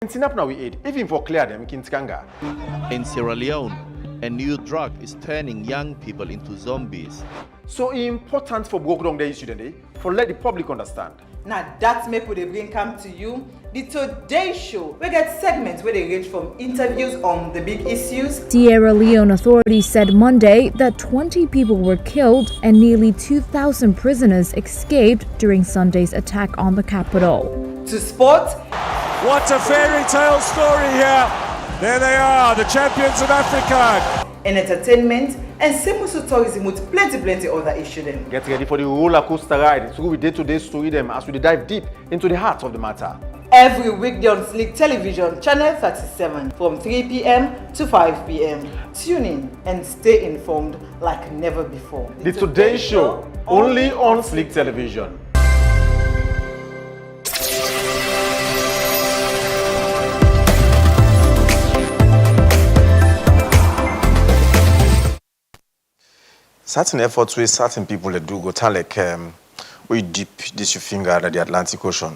In Sierra Leone, a new drug is turning young people into zombies. So important for broke down the issue today, for let the public understand. Now that's make we bring come to you the Today Show. We get segments where they range from interviews on the big issues. Sierra Leone authorities said Monday that 20 people were killed and nearly 2,000 prisoners escaped during Sunday's attack on the capital. To sport. What a fairy tale story here. There they are, the champions of Africa. In entertainment and simple tourism with plenty other issues. Get ready for the roller coaster ride through with day-to-day story them as we dive deep into the heart of the matter. Every weekday on Slick Television, Channel 37, from 3 p.m. to 5 p.m. Tune in and stay informed like never before. The Today Show, only on Slick Television. Certain efforts with certain people that do go tell like we dip this your finger at the Atlantic Ocean.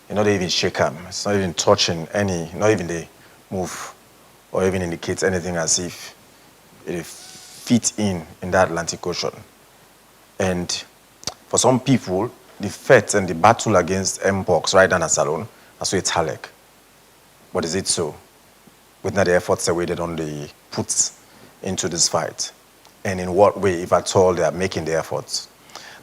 You know, they even shake them. It's not even touching any, not even they move or even indicates anything as if it fits in that Atlantic Ocean. And for some people, the fight and the battle against Mpox right down at Salon, that's what it's Halek. But is it so? With not the efforts that they don't put into this fight? And in what way, if at all, they are making the efforts?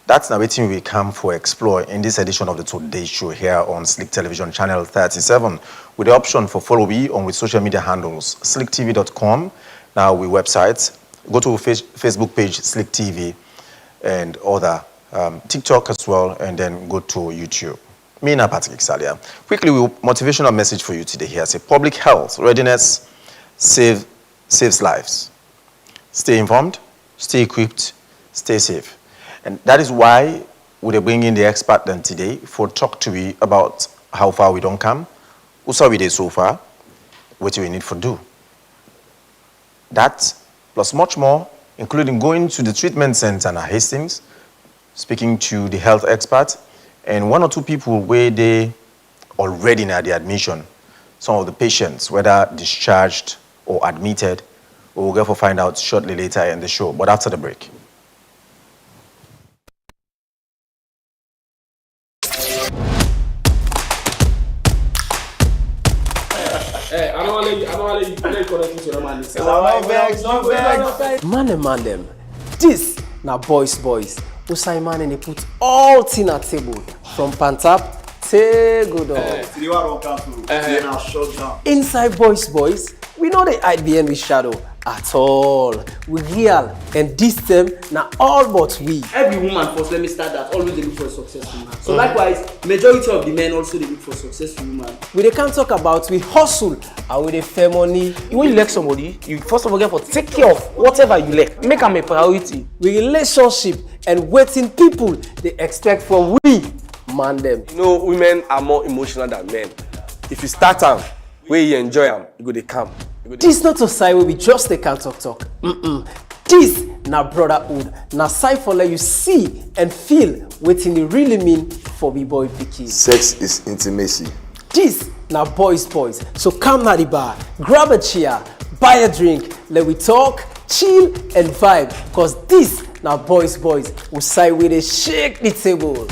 That's now what we come for explore in this edition of the Today Show here on Slick Television Channel 37 with the option for follow me on with social media handles, slicktv.com, now we websites, go to Facebook page Slick TV and other TikTok as well, and then go to YouTube. Me and Patrick Salia. Quickly, motivational message for you today here. Say public health readiness saves lives. Stay informed, stay equipped, stay safe. And that is why we bring in the expert then today for talk to me about how far we don't come, what's we did so far, what we need to do. That plus much more, including going to the treatment center at Hastings, speaking to the health expert, and one or two people where they already had the admission, some of the patients, whether discharged or admitted. We'll therefore find out shortly later in the show, but after the break. Hey, I don't want to let you play correctly to the man. Man them. This na boys. Usai man and they put all thing at table from Pantap to good inside boys. We know the hide behind with shadow at all. We real and this them now all but we. Every woman first, let me start that, always they look for a successful man. So likewise, majority of the men also they look for a successful woman. We can't talk about we hustle and we dey fair money. When you like somebody, you first of all get for take care of whatever you like. Make them a priority. We relationship and waiting people they expect from we man them. You know, women are more emotional than men. If you start them, where you enjoy them, you go they come. This not a side where we just they can't talk. This na brotherhood. Na side for let you see and feel what it really mean for we boy picky. Sex is intimacy. This na boys. So come na the bar, grab a chair, buy a drink, let we talk, chill and vibe. Cause this na boys who side where they shake the table.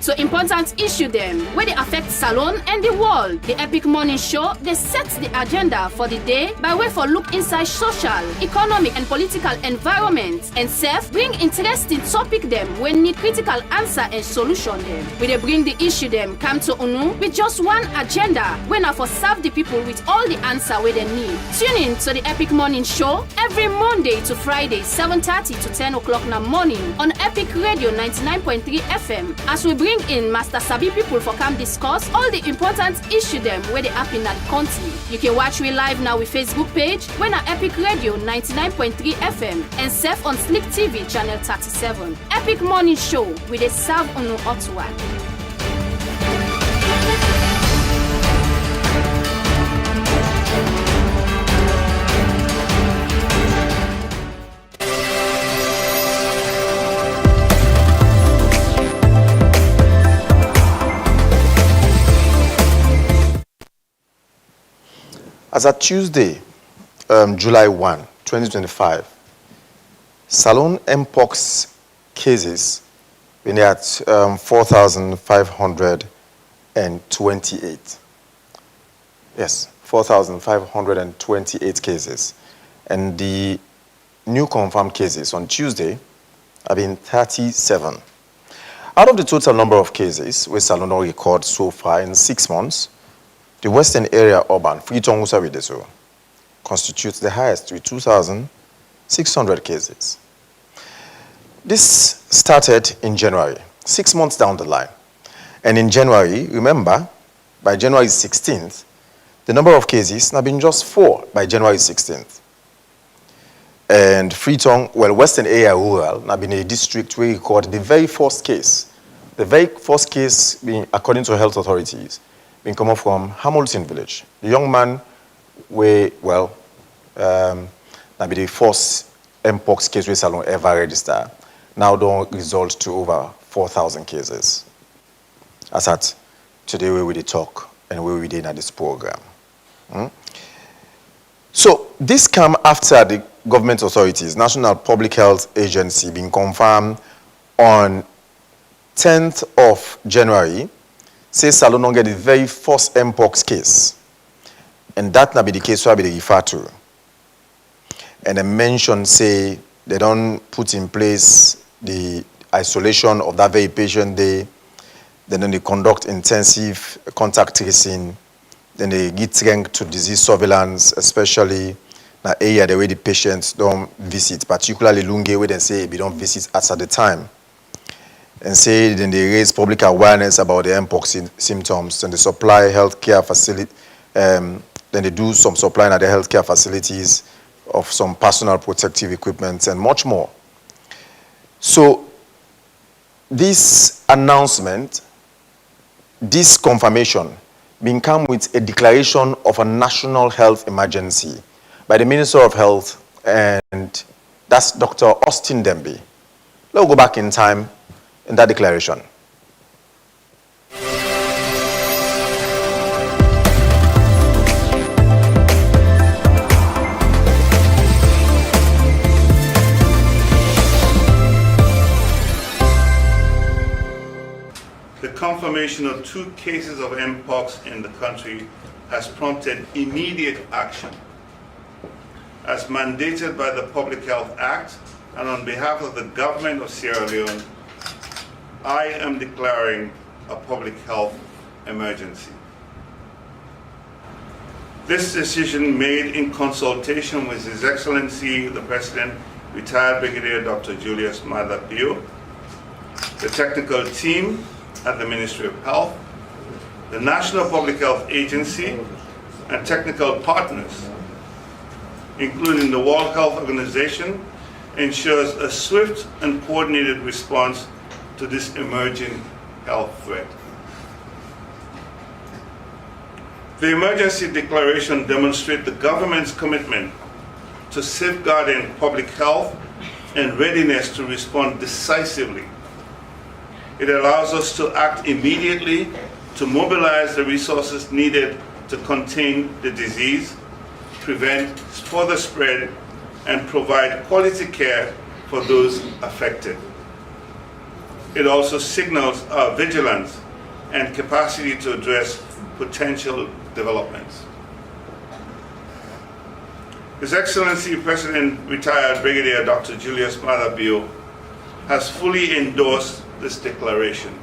So important issue them where they affect Salon and the world. The Epic Morning Show, they set the agenda for the day by way for look inside social, economic and political environment and self bring interesting topic them when need critical answer and solution them. We they bring the issue them come to UNU with just one agenda when are for serve the people with all the answer where they need. Tune in to the Epic Morning Show every Monday to Friday 7:30 to 10 o'clock in the morning on Epic Radio 99.3 FM as we bring in Master Sabi people for come discuss all the important issue them where they happen in the country. You can watch me live now with Facebook page when at Epic Radio 99.3 FM and surf on Slick TV Channel 37. Epic Morning Show with a serve on no hot one. As at Tuesday, July 1, 2025, Salone Mpox cases been at 4,528. Yes, 4,528 cases. And the new confirmed cases on Tuesday have been 37. Out of the total number of cases with Salone record so far in 6 months, the Western Area Urban, Freetown Usawideso, constitutes the highest with 2,600 cases. This started in January, 6 months down the line. And in January, remember, by January 16th, the number of cases have been just 4 by January 16th. And Freetown, well, Western Area Rural, have been a district where we record the very first case. The very first case being, according to health authorities, being coming from Hamilton Village. The young man, that be the first Mpox case where Salone ever registered, now don't result to over 4,000 cases. As at today, where we talk and where we did at this program. So this come after the government authorities, National Public Health Agency, being confirmed on 10th of January, says Salone don't get the very first Mpox case. And that not be the case where they refer to. And they mention, say, they don't put in place the isolation of that very patient day. Then they conduct intensive contact tracing. Then they get strength to disease surveillance, especially the area the way the patients don't visit, particularly Lunge, where they say they don't visit at the time. And say then they raise public awareness about the Mpox symptoms, and they supply healthcare facility. Then they do some supplying at the healthcare facilities of some personal protective equipment and much more. So this announcement, this confirmation, being come with a declaration of a national health emergency by the Minister of Health, and that's Dr. Austin Dembe. Let's go back in time in that declaration. The confirmation of 2 cases of Mpox in the country has prompted immediate action. As mandated by the Public Health Act and on behalf of the government of Sierra Leone, I am declaring a public health emergency. This decision, made in consultation with His Excellency the President, retired Brigadier Dr. Julius Maada Bio, the technical team at the Ministry of Health, the National Public Health Agency, and technical partners, including the World Health Organization, ensures a swift and coordinated response to this emerging health threat. The emergency declaration demonstrates the government's commitment to safeguarding public health and readiness to respond decisively. It allows us to act immediately to mobilize the resources needed to contain the disease, prevent further spread, and provide quality care for those affected. It also signals our vigilance and capacity to address potential developments. His Excellency President retired Brigadier Dr. Julius Maada Bio has fully endorsed this declaration,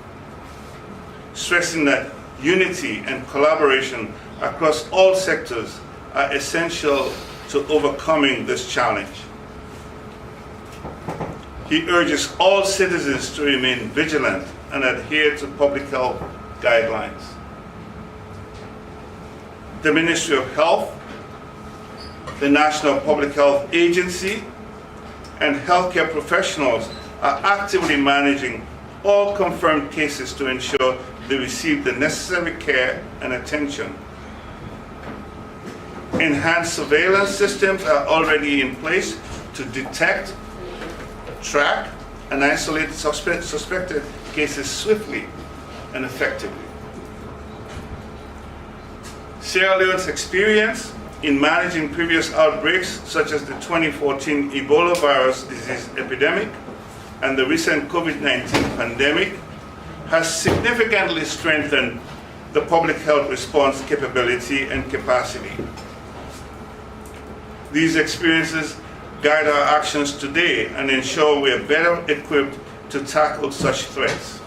stressing that unity and collaboration across all sectors are essential to overcoming this challenge. He urges all citizens to remain vigilant and adhere to public health guidelines. The Ministry of Health, the National Public Health Agency, and healthcare professionals are actively managing all confirmed cases to ensure they receive the necessary care and attention. Enhanced surveillance systems are already in place to detect, track, and isolate suspected cases swiftly and effectively. Sierra Leone's experience in managing previous outbreaks, such as the 2014 Ebola virus disease epidemic and the recent COVID-19 pandemic, has significantly strengthened the public health response capability and capacity. These experiences guide our actions today and ensure we are better equipped to tackle such threats.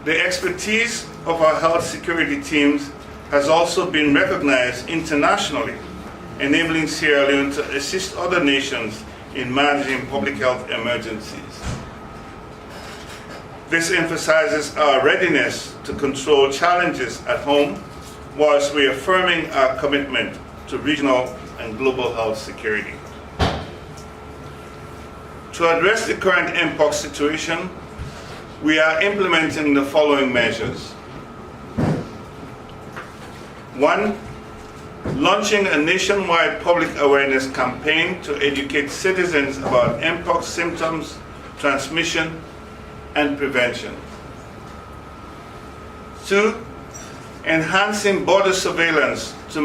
The expertise of our health security teams has also been recognized internationally, enabling Sierra Leone to assist other nations in managing public health emergencies. This emphasizes our readiness to control challenges at home, whilst reaffirming our commitment to regional and global health security. To address the current Mpox situation, we are implementing the following measures. 1, launching a nationwide public awareness campaign to educate citizens about Mpox symptoms, transmission, and prevention. 2, enhancing border surveillance to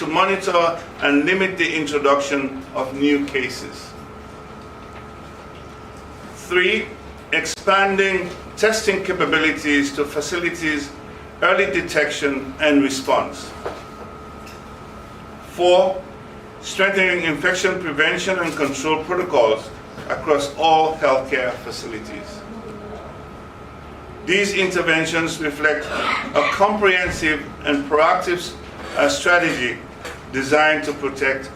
monitor and limit the introduction of new cases. 3, expanding testing capabilities to facilities early detection and response. 4, strengthening infection prevention and control protocols across all healthcare facilities. These interventions reflect a comprehensive and proactive strategy designed to protect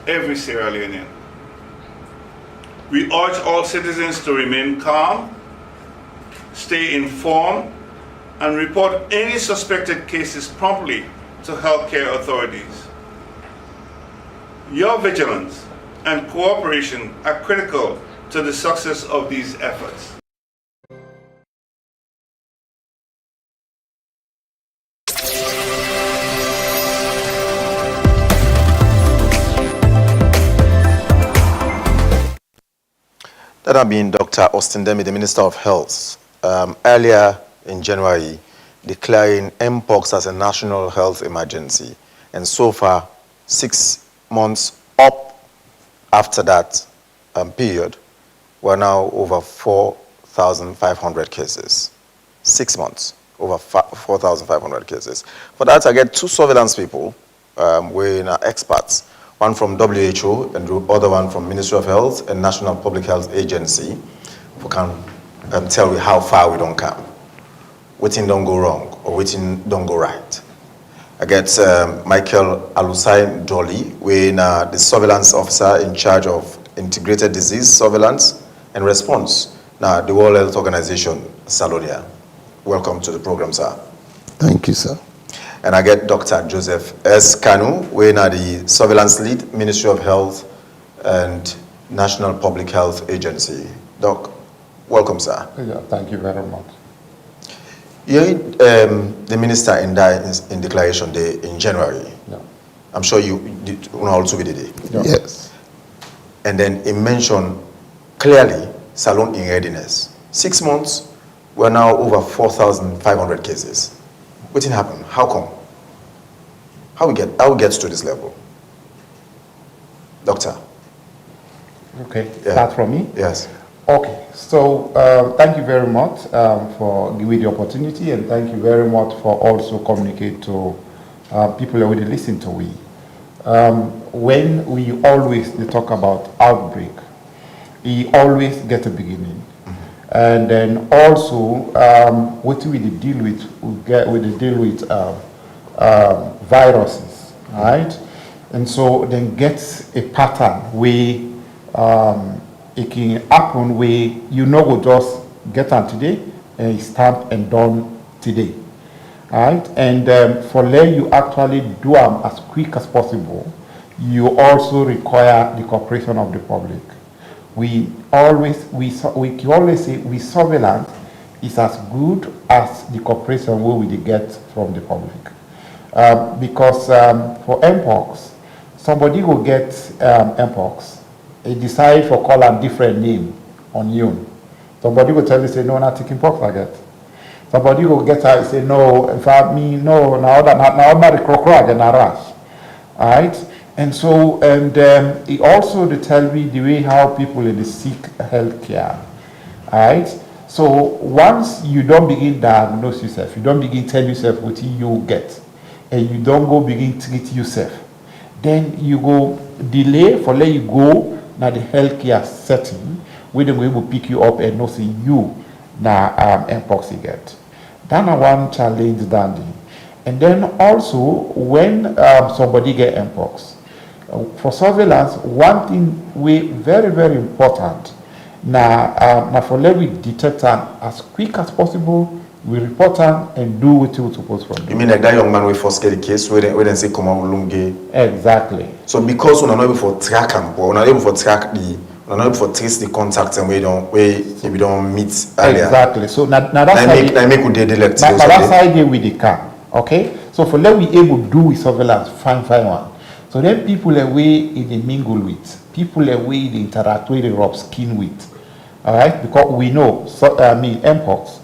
every Sierra Leonean. We urge all citizens to remain calm, stay informed, and report any suspected cases promptly to healthcare authorities. Your vigilance and cooperation are critical to the success of these efforts. That had been Dr. Austin Demi, the Minister of Health, earlier in January, declaring Mpox as a national health emergency. And so far, 6 months up after that period, we're now over 4,500 cases. 6 months, over 4,500 cases. For that, I get 2 surveillance people, we're experts. One from WHO and the other one from Ministry of Health and National Public Health Agency, who can tell you how far we don't come. Waiting don't go wrong or waiting don't go right. I get Michael Alusai Dolly, we're the surveillance officer in charge of integrated disease surveillance and response. Now, the World Health Organization, Salonia. Welcome to the program, sir. Thank you, sir. And I get Dr. Joseph S. Kanu, we're the surveillance lead, Ministry of Health and National Public Health Agency. Doc, welcome, sir. Yeah, thank you very much. You heard the minister in Declaration Day in January. Yeah. I'm sure you did also be the day. Yeah. Yes. And then he mentioned clearly Salone in readiness. 6 months, we're now over 4,500 cases. What didn't happen? How come? How we get to this level? Doctor. Okay, start from me? Yes. Okay, so thank you very much for giving the opportunity, and thank you very much for also communicate to people that will listen to we. When we always talk about outbreak, we always get a beginning. And then also, what we deal with, we deal with viruses, right? And so then gets a pattern where it can happen where we'll just get on today and stamp and done today, right? And for let you actually do them as quick as possible, you also require the cooperation of the public. We always say surveillance is as good as the cooperation we get from the public. Because for Mpox, somebody will get Mpox, they decide for call a different name on you. Somebody will tell you, say, no, not taking Mpox like that. Somebody will get her and say, no, in fact, me, no, now the crocodile and a rash. All right? And so, it also to tell me the way how people in the seek healthcare. All right? So once you don't begin diagnose yourself, you don't begin tell yourself what you get, and you don't go begin treat yourself, then you go delay for let you go now the healthcare setting where they will pick you up and not see you now mpox you get. That's one challenge, Dandy. And then also when somebody get mpox, for surveillance, one thing we very, very important now for let we detect them as quick as possible, we report them and do what we're supposed to do. You mean like that young man we first get the case where they say come out Lunge? Exactly. So because we're not able for track them, we're not able for track we're not able for trace the contacts and we don't meet earlier. Exactly. So now that's idea with the car. Okay? So for let we able to do with surveillance, fine one. So then people away in the mingle with, people away they interact with, they rub skin with. Alright? Because we know mpox,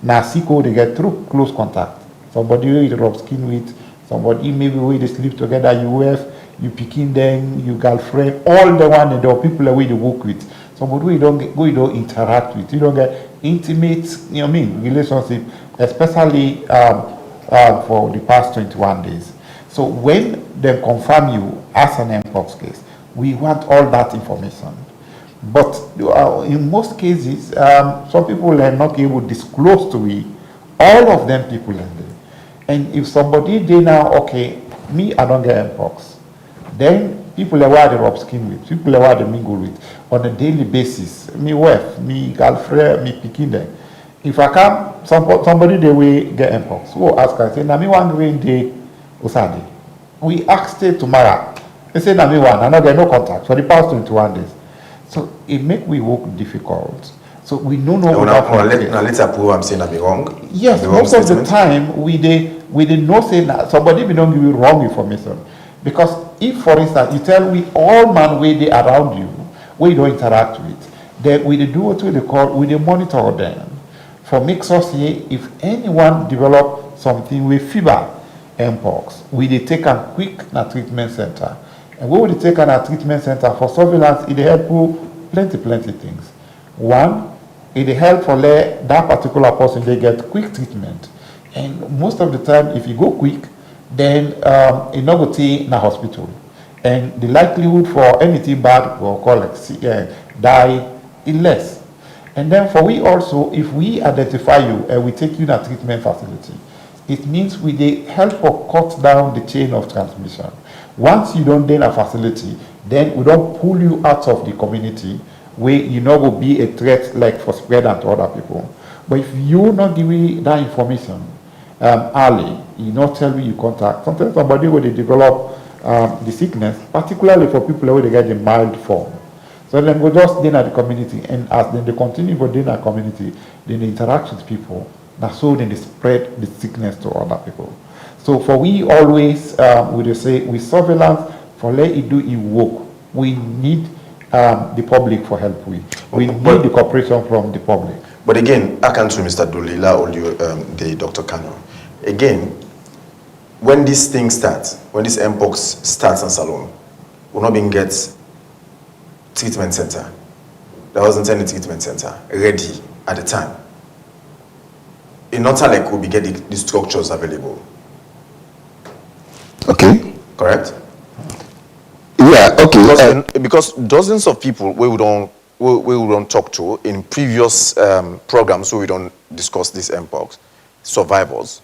now SICO they get through close contact. Somebody they rub skin with, somebody maybe where they sleep together, you picking them, you girlfriend, all the one and the people away they work with. Somebody we don't interact with, you don't get intimate, relationship, especially for the past 21 days. So when they confirm you as an mpox case, we want all that information. But in most cases, some people are not able to disclose to me all of them people in there. And if somebody they now, okay, me I don't get mpox, then people are where they rub skin with, people are where they mingle with on a daily basis. Me wife, me girlfriend, me picking them. If I come, somebody they will get mpox. So ask her, say, na me one green day, Usadi. We asked it tomorrow. They say, na me one, I know there no contact for the past 21 days. So it make we work difficult. So we don't know what let's prove I'm saying that be wrong. Yes, most of the time we did not say that somebody we don't give you wrong information. Because if for instance you tell we all man where they around you, where you don't interact with, then we do what we call we monitor them. For makes us say if anyone develop something with fever, mpox, we take a quick na treatment center. And we will take a treatment center for surveillance, it help you plenty things. One, it help for that particular person they get quick treatment. And most of the time if you go quick, then it not go to in a hospital. And the likelihood for anything bad will call die is less. And then for we also, if we identify you and we take you to a treatment facility, it means we help or cut down the chain of transmission. Once you don't in a facility, then we don't pull you out of the community where you know will be a threat like for spread and to other people. But if you not give me that information early, you not tell me you contact. Sometimes somebody will develop the sickness, particularly for people where they get the mild form. So then we just in the community, and as then they continue to in the community, then they interact with people. That's so then they spread the sickness to other people. So for we always we say we surveillance for let it do it work. We need the public for help. We need the cooperation from the public. But again, I can to Mr. Dolila or the Dr. Kanu. Again, when this thing starts, when this mpox starts in Salone, we're not being get treatment center. There wasn't any treatment center ready at the time. In not like we get the structures available. Okay. Correct? Yeah, okay. Because dozens of people we don't talk to in previous programs where we don't discuss this mpox, survivors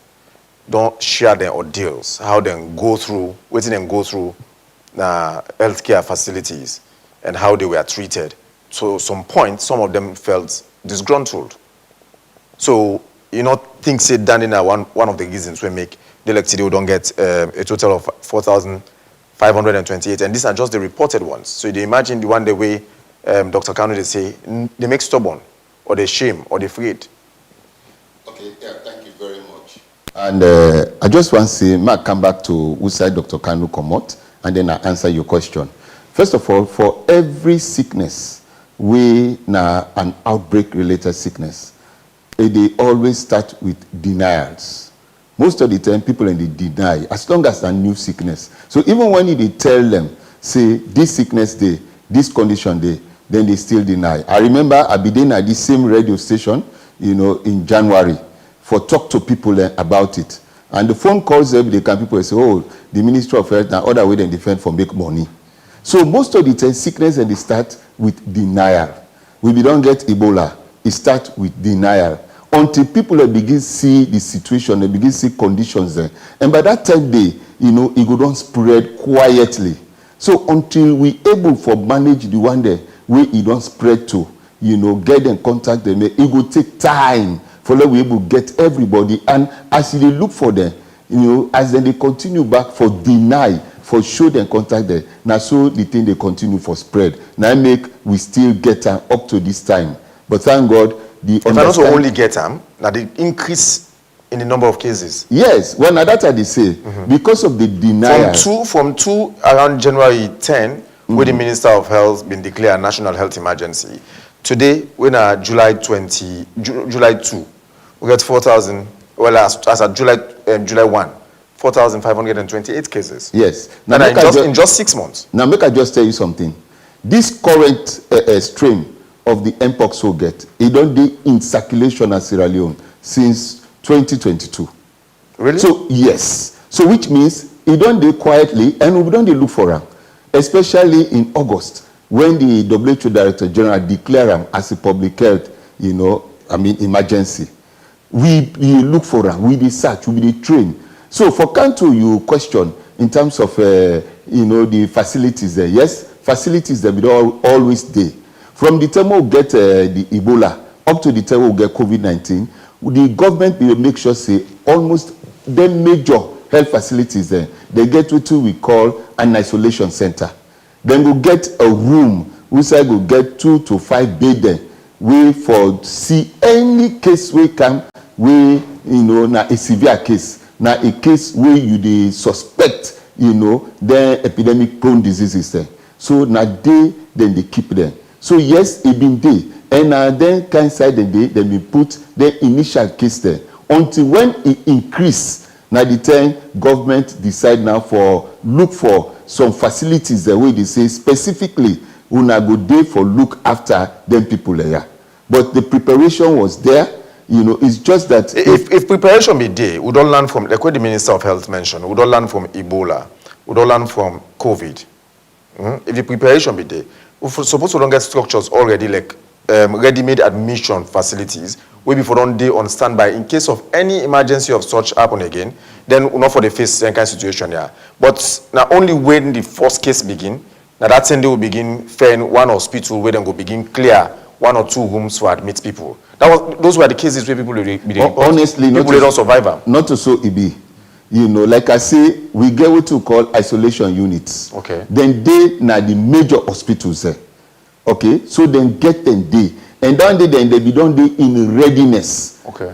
don't share their ordeals, how they go through, waiting and go through healthcare facilities and how they were treated. So some point, some of them felt disgruntled. So, things said done in one of the reasons we make the elected don't get a total of 4,528, and these are just the reported ones. So you imagine the one the way Dr. Kanu they say they make stubborn, or they shame, or they afraid. Okay, yeah, thank you very much. And I just want to say, Mark, come back to who side Dr. Kanu come out, and then I answer your question. First of all, for every sickness, we now an outbreak-related sickness, they always start with denials. Most of the time, people they deny, as long as a new sickness. So even when they tell them, say, this sickness day, this condition day, then they still deny. I remember I been at this same radio station, in January, for talk to people about it. And the phone calls every day, people say, oh, the Ministry of Health and other way than defend for make money. So most of the time, sickness and they start with denial. We don't get Ebola, it starts with denial. Until people begin see the situation, they begin see conditions there. And by that time, it go don't spread quietly. So until we able for manage the one day where it don't spread to, get them, contact them, it will take time for them we able to get everybody. And as they look for them, as then they continue back for deny, for show them contact them. Now so the thing they continue for spread. Now make we still get them up to this time. But thank God, if I also only get them, now the increase in the number of cases. Yes, well now that's what they say. Because of the denial. From two around January 10, where the Minister of Health been declared a national health emergency. Today, when July 2, we get 4,000. Well, as at July 1, 4,528 cases. Yes. Now in just 6 months. Now make I just tell you something. This current strain of the Mpox we get, it don't be in circulation at Sierra Leone since 2022. Really? So yes. So which means it don't do quietly, and we don't look for them, especially in August when the WHO Director General declared them as a public health, emergency. We look for them, we research, we train. So for Kanto, you question in terms of the facilities there. Yes, facilities there will always there. From the time we get the Ebola up to the time we get COVID-19, the government will make sure say almost the major health facilities there, they get what we call an isolation center. Then we'll get a room, which I will get 2 to 5 beds there, we for see any case we come, na a severe case, na a case where you suspect, the epidemic prone diseases there. So na then they keep them. So yes, it been there. And then kind side the day, then we put the initial case there. Until when it increase, now the time government decide now look for some facilities the way they say specifically una go there for look after them people there. But the preparation was there. It's just that if preparation be there, we don't learn from, like what the Minister of Health mentioned, we don't learn from Ebola, we don't learn from COVID. If the preparation be there, we're supposed to don't get structures already like ready-made admission facilities where before don't day on standby in case of any emergency of such happen again, then we're not for the face kind of situation here. But now only when the first case begin, now that thing they will begin fair one hospital where then go begin clear 1 or 2 rooms to admit people. Those were the cases where people honestly people don't survive them. Not to so it be. Like I say, we get what we call isolation units. Okay. Then they now the major hospitals there. Okay, so then get them there. And then they be done there in readiness. Okay.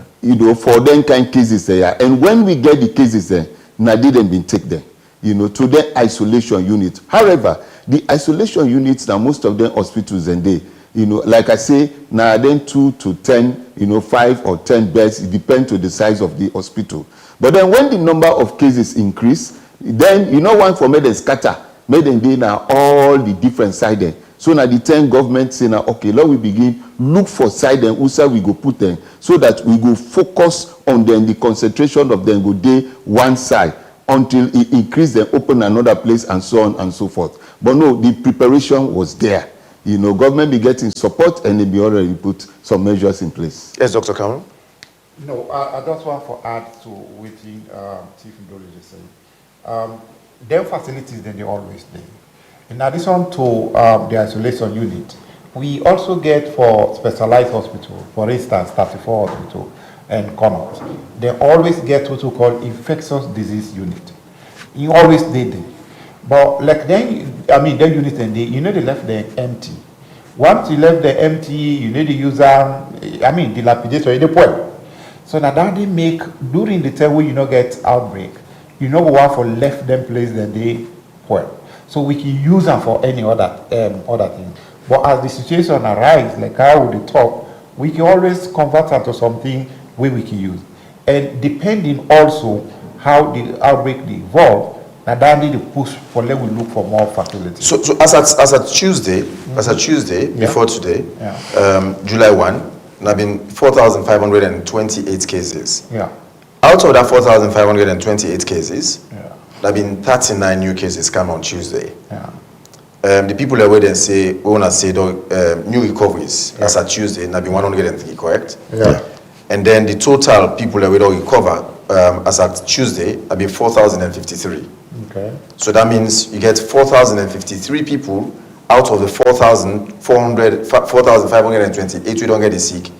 For them kind cases there. And when we get the cases there, now they then been take them, to the isolation unit. However, the isolation units now most of them hospitals and they, like I say, now then 2 to 10, 5 or 10 beds, it depends on the size of the hospital. But then when the number of cases increase, then one for me they scatter, made them they now all the different sides. So now the 10 government say now, okay, now we begin look for side and who we go put them so that we go focus on them, the concentration of them go day one side until it increase them, open another place and so on and so forth. But no, the preparation was there. Government be getting support and they be already put some measures in place. Yes, Dr. Cameron. No, I just want to add to what Chief Ndoli just said. Their facilities, they always there. In addition to the isolation unit, we also get for specialized hospital, for instance, 34 Hospital and Connaught. They always get what we call infectious disease unit. You always did it. But like then, then unit and they left them empty. Once you left them empty, you need to use dilapidation in the point. So now that they make during the time when get outbreak, go want for left them place that they well. So we can use them for any other thing. But as the situation arises, like how would they talk, we can always convert that to something where we can use. And depending also how the outbreak evolve, now that need to push for let we look for more facilities. So as at Tuesday, before today, July 1, there have been 4,528 cases. Yeah. Out of that 4,528 cases, there have been 39 new cases come on Tuesday. Yeah. The people that wait and say, we want to say new recoveries as at Tuesday, there have been 103, correct? Yeah. And then the total people that we don't recover as at Tuesday have been 4,053. Okay. So that means you get 4,053 people out of the 4,528 we don't get the sick.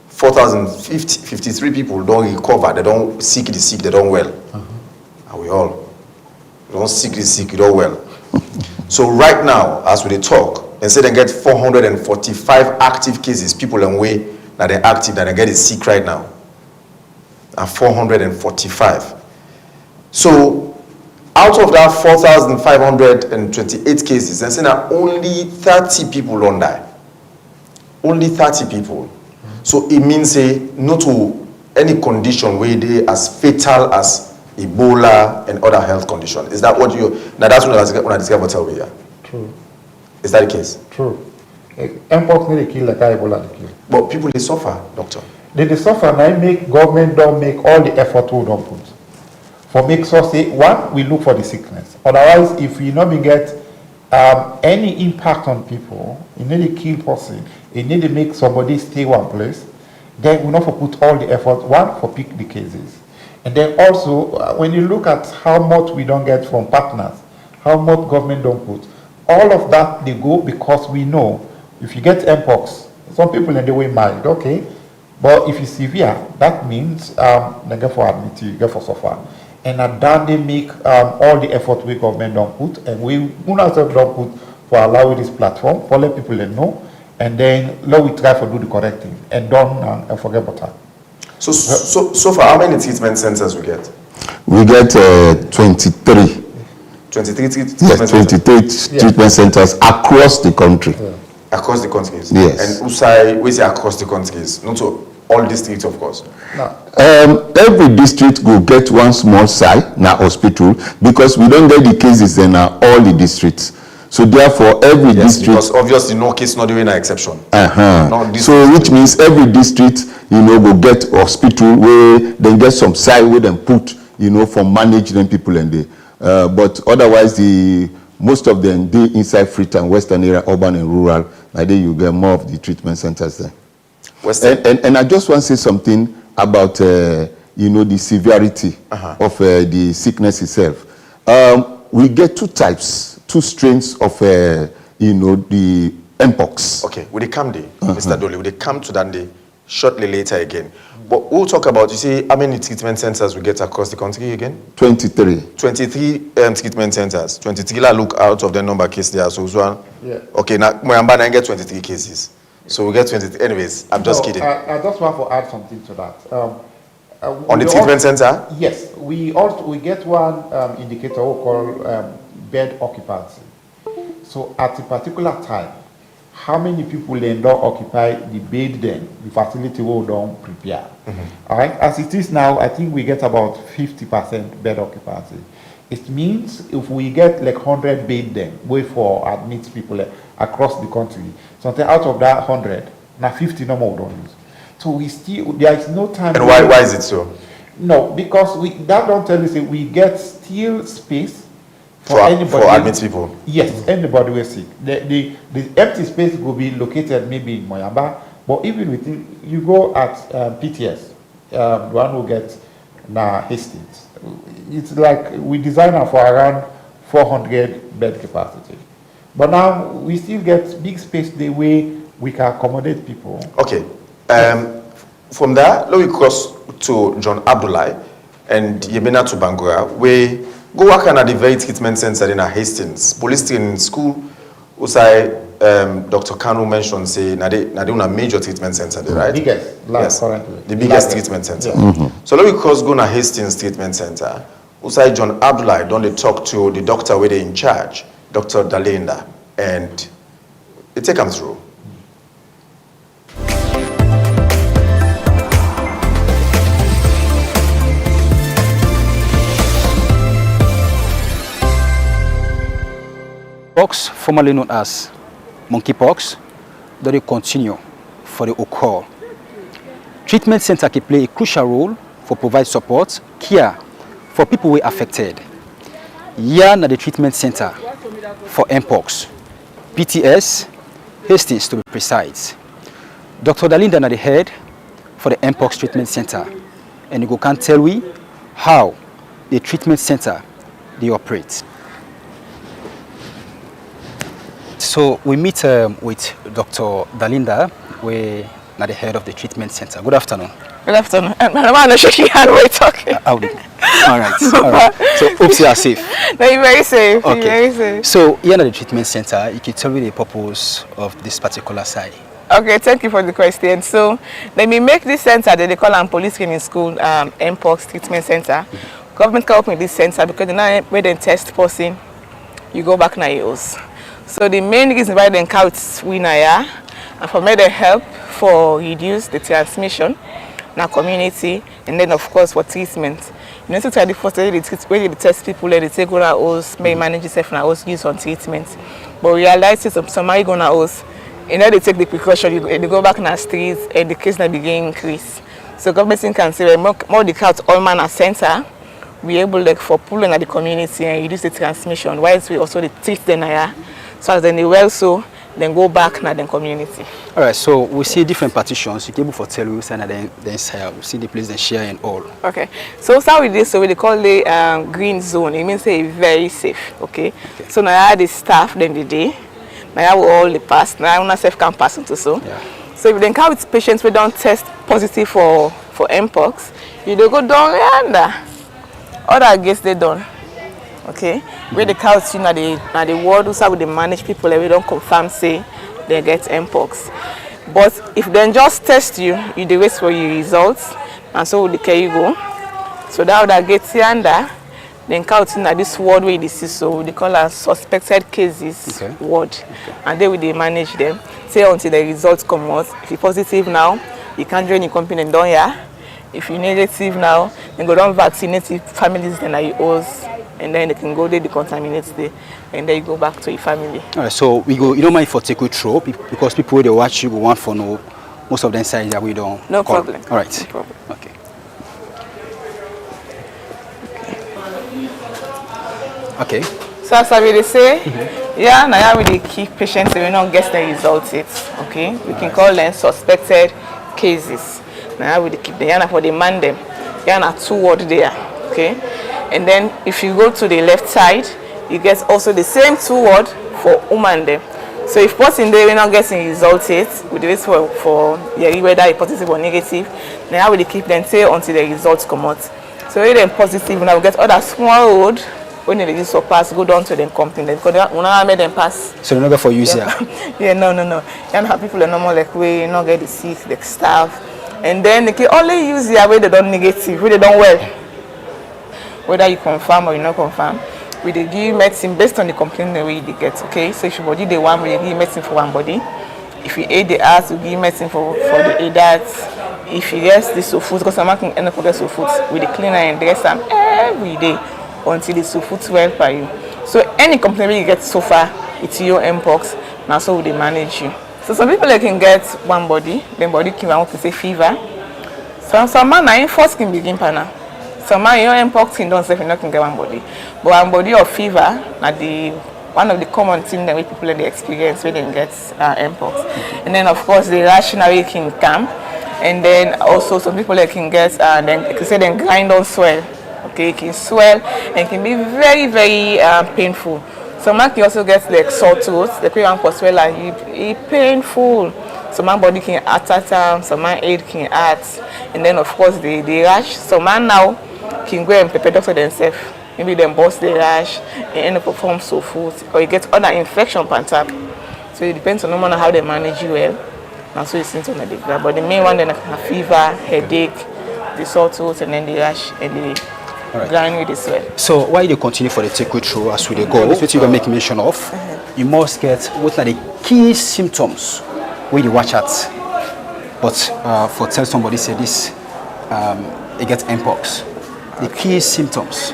4,053 people don't recover, they don't sick the sick, they don't well. And we all don't sick the sick, they don't well. So right now, as we talk, instead they get 445 active cases, people in way that they're active, that they get sick right now. And 445. So out of that 4,528 cases, and say that only 30 people don't die. Only 30 people. So it means not to any condition where they as fatal as Ebola and other health conditions. Is that what you? Now that's what I discovered. Tell me, yeah. True. Is that the case? True. Mpox they kill like Ebola they kill. But people they suffer, doctor. They suffer. Now make government don't make all the effort we don't put. For make sure say one, we look for the sickness. Otherwise, if we not get any impact on people, you need to kill person, you need to make somebody stay one place, then we not for put all the effort, one, for pick the cases. And then also, when you look at how much we don't get from partners, how much government don't put, all of that they go because we know if you get Mpox, some people in the way mild, okay, but if it's severe, that means they get for admit you, get for suffer. And then they make all the effort we government don't put, and we ourselves don't put for allow this platform, for let people know, and then let we try to do the correct thing, and don't forget about that. So far, how many treatment centers we get? We get 23. 23 treatment yes, 23 treatment centers across the country. Yeah. Across the countries? Yes. And Usai, we say across the countries, not to all districts, of course. No. Every district will get one small site, now hospital, because we don't get the cases in all the districts. So therefore, every district... Because obviously no case not doing an exception. So which means every district, will get hospital where they get some site where they put, for managing people and they. But otherwise, most of them, they inside Freetown, Western area, urban and rural, and then you get more of the treatment centers there. And I just want to say something about, the severity of the sickness itself. We get two strains of, the Mpox. Okay, will they come there, Mr. Dolly? Will they come to that day shortly later again? But we'll talk about, you see, how many treatment centers we get across the country again? 23. 23 treatment centers. 23, look out of the number case there. So, yeah. Okay, now, Moyamba, I get 23 cases. So we get 23. Anyways, I'm just kidding. I just want to add something to that. On the treatment center? Yes, we get one indicator we call bed occupancy. So at a particular time, how many people then don't occupy the bed then, the facility will don't prepare. All right, as it is now, I think we get about 50% bed occupancy. It means if we get like 100 bed then, wait for admit people across the country, something out of that 100, now 50 no more don't use. So we still, there is no time. And why is it so? No, because that don't tell us that we get still space for anybody. For admit people? Yes, anybody who is sick. The empty space will be located maybe in Moyamba, but even within, you go at PTS, the one who gets Hastings. It's like we design it for around 400 bed capacity. But now we still get big space the way we can accommodate people. Okay. From there, let me cross to John Abdullahi and Yemena to Bangura, where go work at the very treatment center in Hastings. Police training school, Usai, Dr. Kanu mentioned, say, na they a major treatment center, right? Biggest, yes, currently. the biggest treatment center. Yeah. So let me cross go to Hastings treatment center. Usai John Abdullahi, don't they talk to the doctor where they in charge, Dr. Dalenda, and they take them through. Pox, formerly known as monkeypox, that will continue for the occur. Treatment center can play a crucial role for provide support, care for people who are affected. Here at the treatment center for Mpox, PTS, Hastings to be precise. Dr. Dalinda at the head for the Mpox treatment center, and you can tell we how the treatment center they operate. So we meet with Dr. Dalinda, we're at the head of the treatment center. Good afternoon. Good afternoon. I'm not shaking hand while talking. All right. So hope you are safe. No, you're very safe. Okay. You're very safe. So here at the treatment center, you can tell me the purpose of this particular site. Okay, thank you for the question. So let me make this center that they call police screening school, Mpox treatment center. Government can open this center because now where they test person, you go back now yours. So the main reason why they count winner and for me they help for reduce the transmission in our community, and then of course for treatment. You know, to try the first way they test people, they take on our house, may manage yourself and our house use on treatment. But we realize that somebody go on our house, you know, they take the precaution, they go back in the streets and the case now begin increase. So government can say more the count all manner center, we able like for pulling at the community and reduce the transmission. Whilst we also treat them here. So as they well so then go back now the community. All right, so we see different partitions. You can able to tell you and then inside we see the place they share and all. Okay, so start with this. So we call the green zone. It means say very safe. Okay. So now I had the staff then the day. Now I have all the pass. Now I safe can pass into so. Yeah. So if they come with patients we don't test positive for Mpox, you do go down yonder. Other gates they done. Okay, where the cows you know the ward also they manage people and we don't confirm say they get Mpox. But if they just test you do wait for your results and so the care you go. So that gets yonder, then cows in this ward where this is so they call us suspected cases ward. And they will manage them. Say until the results come out. If you're positive now, you can't join your company down here. If you're negative now, then go down vaccinate your families then are yours. And then they can go there, decontaminate there, and then you go back to your family. All right, so we go. You don't mind for take you through because people when they watch you go want for know most of them say that we don't. No problem. All right. No problem. Okay. Okay. So as I will say, yeah, now we keep patients and we don't get the results yet. Okay, we can call them suspected cases. Now we keep the yana for the man them. Yana 2 word there. Okay. And then if you go to the left side, you get also the same 2 word for woman there. So if person there we're not getting results yet, we do it for whether it's positive or negative, now we keep them say until the results come out. So if they're positive, now we get other small road when they just pass, go down to them company because we not make them pass. So they're not for use here? Yeah, no. You don't have people are normal like we not get the sick, the staff. And then they can only use here where they don't negative, where they don't well. Whether you confirm or you not confirm, we give you medicine based on the complaint the way you get. Okay, so if your body they want, we give you medicine for one body. If you aid the heart, we give you medicine for the aid heart. If you get the soft foods, because someone can end up with the soft foods, we clean and dress them every day until the soft foods well by you. So any complaint you get so far, it's your Mpox. Now so they manage you. So some people they can get one body, then body can want to say fever. So some man first can begin pana. Some man your Mpox can don't say you not can get one body, but one body of fever at the one of the common things that we people they experience when they get Mpox. And then of course the rationally can come, and then also some people they can get then they can say then grind on swell. Okay, it can swell and can be very very painful. Some man can also get like sore throats. The cream for swell it painful. Some man body can attack, some man head can hurt, and then of course the rash. Some man now can go and prepare doctor themselves. Maybe them bust the rash and end up perform so food, or you get other infection pan tap. So it depends on no matter how they manage you well. And so it's symptoms that they grab. But the main one then have fever, headache, the sore throat, and then the rash and the grind with the swell. So why you continue for the take you through as we go? That's what you gonna make mention of. You must get what are the key symptoms where you watch at. But for tell somebody say this, it gets Mpox. The key symptoms.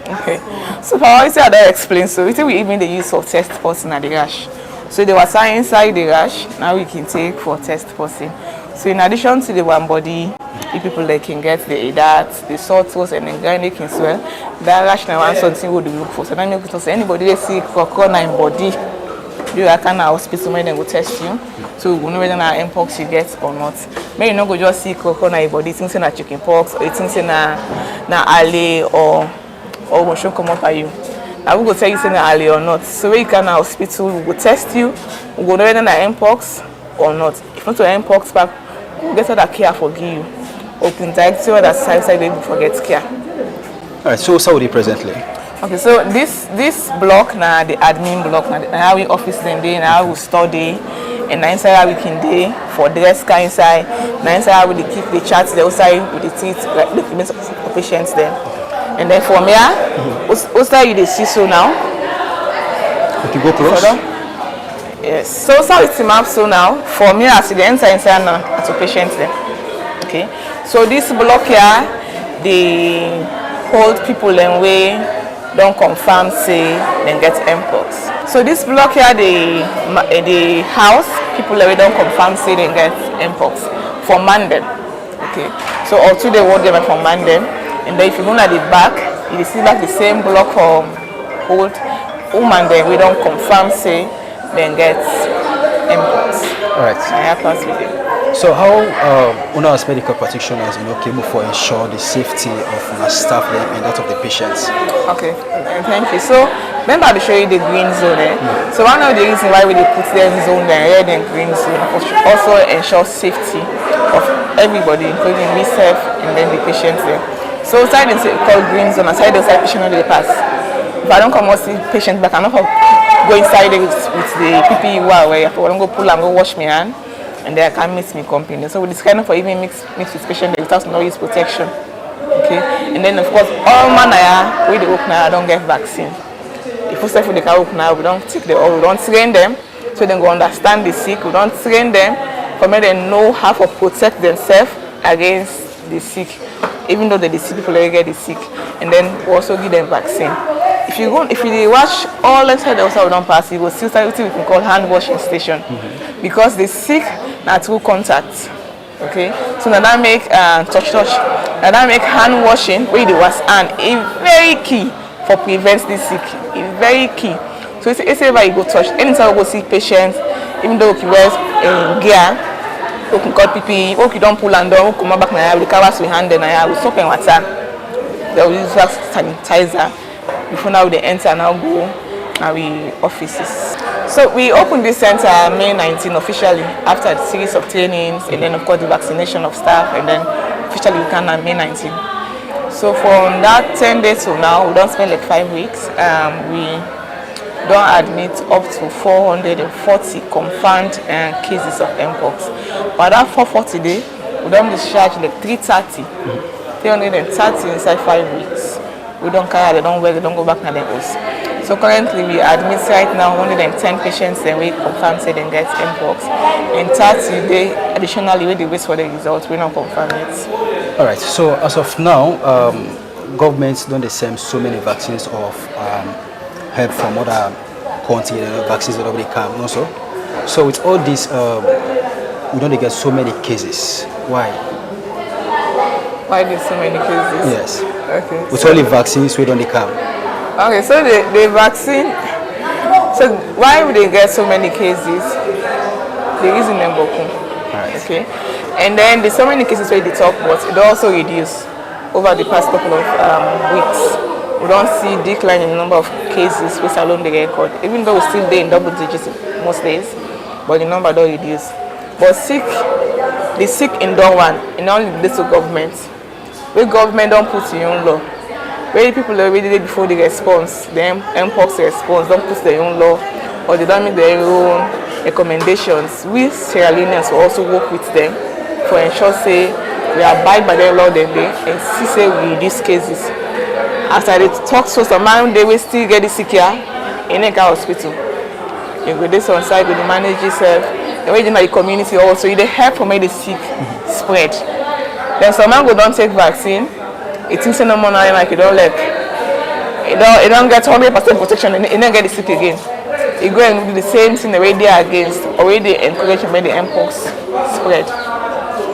Okay. So for what I don't explain, so we think we even they use for test posting at the rash. So the water inside the rash, now we can take for test posting. So in addition to the one body, the people that can get the that, the salt toes and the gynec as well, that rash now want something would look for. So now make it so anybody they see corona in body, you are kind of hospital when they will test you. So we know whether na mpox you get or not. May you not go just see corona in body, things na chicken pox, or things na alley or we should come up at you. I will go tell you say na alley or not. So we can hospital, we will test you, we will know whether na mpox or not. If not to mpox back, we will get other care for give you. Open direct you that side they will forget care. Alright, so Saudi presently. Okay, so this block na the admin block, na how we office them day, na how we store day, and na inside how we can day for dress car inside, na inside how we keep the charts the outside with the teeth like documents of patients there. And then from here, also you see so now. You can go close. Yes. So it's map so now. From here as the enter inside now to patients there. Okay. So this block here, they hold people and way don't confirm say then get mpox. So this block here, the house people that don't confirm say they get mpox for Mandem. Okay. So all two they want them from Mandem. And then if you go at the back, you see like the same block of old woman then we don't confirm say then get mpox. Alright. So how as medical practitioners came for ensure the safety of our staff and that of the patients? Okay, thank you. So remember to show you the green zone there. So one of the reasons why we put them zone there, red and green zone, also ensure safety of everybody, including myself and then the patients there. So outside is called green zone, aside the side patient they pass. If I don't come and see patient back, I'm not go inside with the PPE where I don't go pull and go wash my hand and then I can mix me company. So with this kind of even mix with patient without no use protection. Okay. And then of course all man we the open I don't get vaccine. The first step they can open we don't take the we don't train them so they go understand the sick, we don't train them for me they know how to protect themselves against the sick. Even though they see people that get the sick, and then we also give them vaccine. If you watch all inside the outside we don't pass, you will still start what we can call hand washing station, because the sick are through contact. Okay, so now that make touch, now that make hand washing where the wash hand is very key for prevent the sick. It's very key. So it's whenever you go touch, anytime you go see patients, even though you wear gear. We can call PPE, or you don't pull and down, come back now, we cover with hand and we soap and water. They will use sanitizer before now they enter and now go our offices. So we opened this center May 19 officially after a series of trainings and then of course the vaccination of staff and then officially we can on May 19. So from that 10 days to now, we don't spend like 5 weeks. We don't admit up to 440 confirmed cases of mpox. But that 440 day, we don't discharge like 330 inside 5 weeks. We don't carry, they don't work, they don't go back to their house. So currently we admit right now 110 patients and we confirm say they get mpox. And 30 day additionally we wait for the results, we don't confirm it. Alright, so as of now, governments don't send so many vaccines of help from other countries, vaccines that already come also. So with all this, we don't get so many cases. Why? Why there's so many cases? Yes. Okay. With only vaccines, we don't come. Okay, so the vaccine. So why would they get so many cases? The reason them go come. Okay. And then there's so many cases where they talk about it also reduce over the past couple of weeks. We don't see decline in the number of cases which alone they record, even though we still there in double digits most days, but the number don't reduce. But the sick in Don one, in only the little government, where government don't put in own law, where people already did before the response, the mpox response don't put their own law, or they don't make their own recommendations. We Sierra Leoneans will also work with them for ensure say we abide by their law then they and see say we reduce cases. After they talk so some man they will still get the sick here in a hospital. You go this on side with the manage yourself, the way in the community also they help for make the sick spread. Then some man go don't take vaccine, it thinks no more like you don't like it don't get 100% protection, it don't get the sick again. It go and do the same thing the way they are against, or way they encourage to make the mpox spread.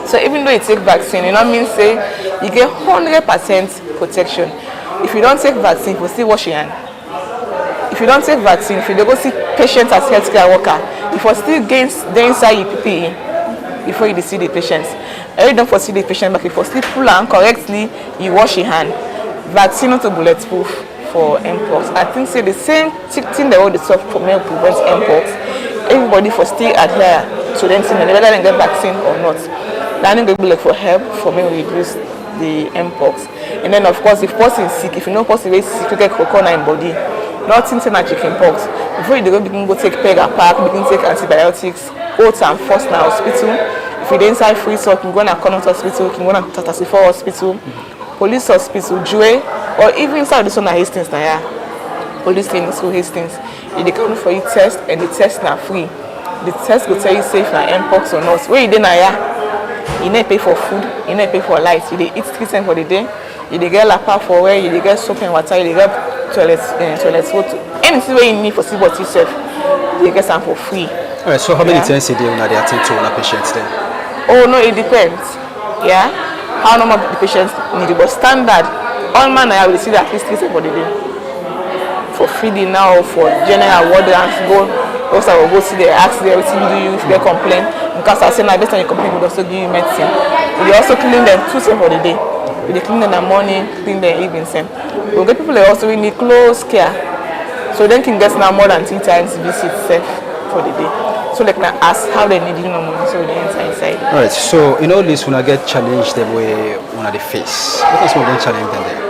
So even though you take vaccine, it don't mean say you get 100% protection. If you don't take vaccine, you still wash your hand. If you don't take vaccine, if you don't go see patients as healthcare worker, if you still get inside your PPE before you see the patients. If you don't foresee the patient, but if you still pull on correctly, you wash your hand. Vaccine not bulletproof for mpox. I think say the same thing they already solve for me prevents mpox. Everybody for still adhere to them thing, whether they get vaccine or not. That need to be like for help for me reduce the mpox. And then of course, if person is sick, if you know person is sick, you get corona in body. Nothing to chicken pox. Before you go take Pegapack, begin take antibiotics, go to and first na hospital. If you inside free so you can go to Connaught Hospital, you can go to Tatasifor Hospital, Police Hospital, Jue, or even inside this one at Hastings na ya. Police clinic school Hastings. You come for you test and the test na free. The test will tell you safe na mpox or not. Where you dey na ya, you need pay for food, you need pay for light, you dey eat 3 times for the day, you dey get lapa for where, you dey get soap and water, you dey get toilet water. Anything where you need for see what yourself, you get some for free. Alright, so how many times a day when they attend to our patients then? Oh no, it depends. Yeah, how normal the patients need it, but standard, all man I will see that at least 3 times for the day. For feeding now, for general ward rounds, also I will go see them, ask them everything do you, if they complain. Because I say now based on your complaint, we also give you medicine. We also clean them 2 times for the day. We clean them in the morning, clean them evening same. We get people that also really need close care. So they can get now more than 3 times visit safe for the day. So they can ask how they need you no more, so they inside. Alright, so in all this when I get challenged the way when they face. What is more than challenge them there?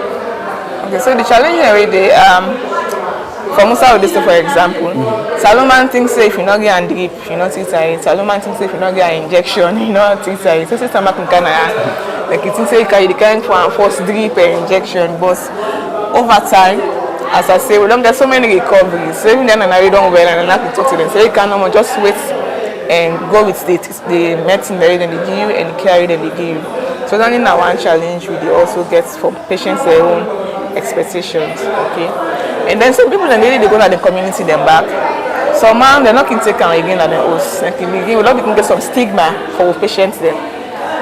Okay, so the challenge every day, for Musa with this for example, Salomon thinks say if you not get a drip, you not take it. Salomon thinks say if you not get an injection, you not take it. So sister Mark can like it thinks say you can't for force drip and injection, but over time, as I say, we don't get so many recoveries. So even then and I don't well and I have to talk to them. So you can just wait and go with the medicine that they give you and the care that they give you. So that's not one challenge we also get from patients their own expectations. Okay. And then some people they go to the community them back. Some man they're not can take them again at the house. Like we don't get some stigma for patients there.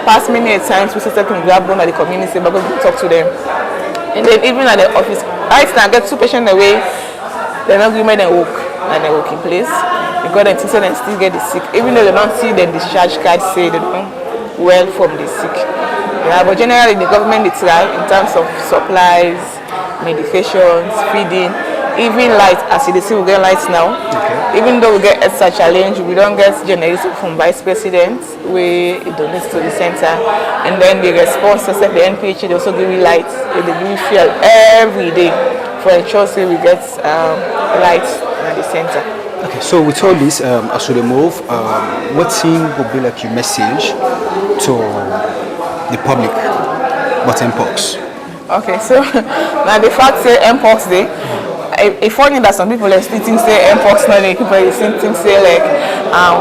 Past many times we still can grab one at the community but go talk to them. And then even at the office, I can get 2 patients away, they're not giving them work and they work in place. Because they think they still get the sick. Even though they don't see the discharge card say they don't well from the sick. Yeah, but generally the government is try in terms of supplies, medications, feeding, even light. As you see, we get lights now. Okay. Even though we get extra challenge, we don't get generation from vice president. We donate to the center, and then the response to the NPH, they also give you lights. They give you fuel every day for ensure so we get lights at the center. Okay, so with all this, as we move, what thing would be like your message to the public about mpox? Okay, so now the fact say mpox day, it's funny that some people are still think say mpox not like people still think say like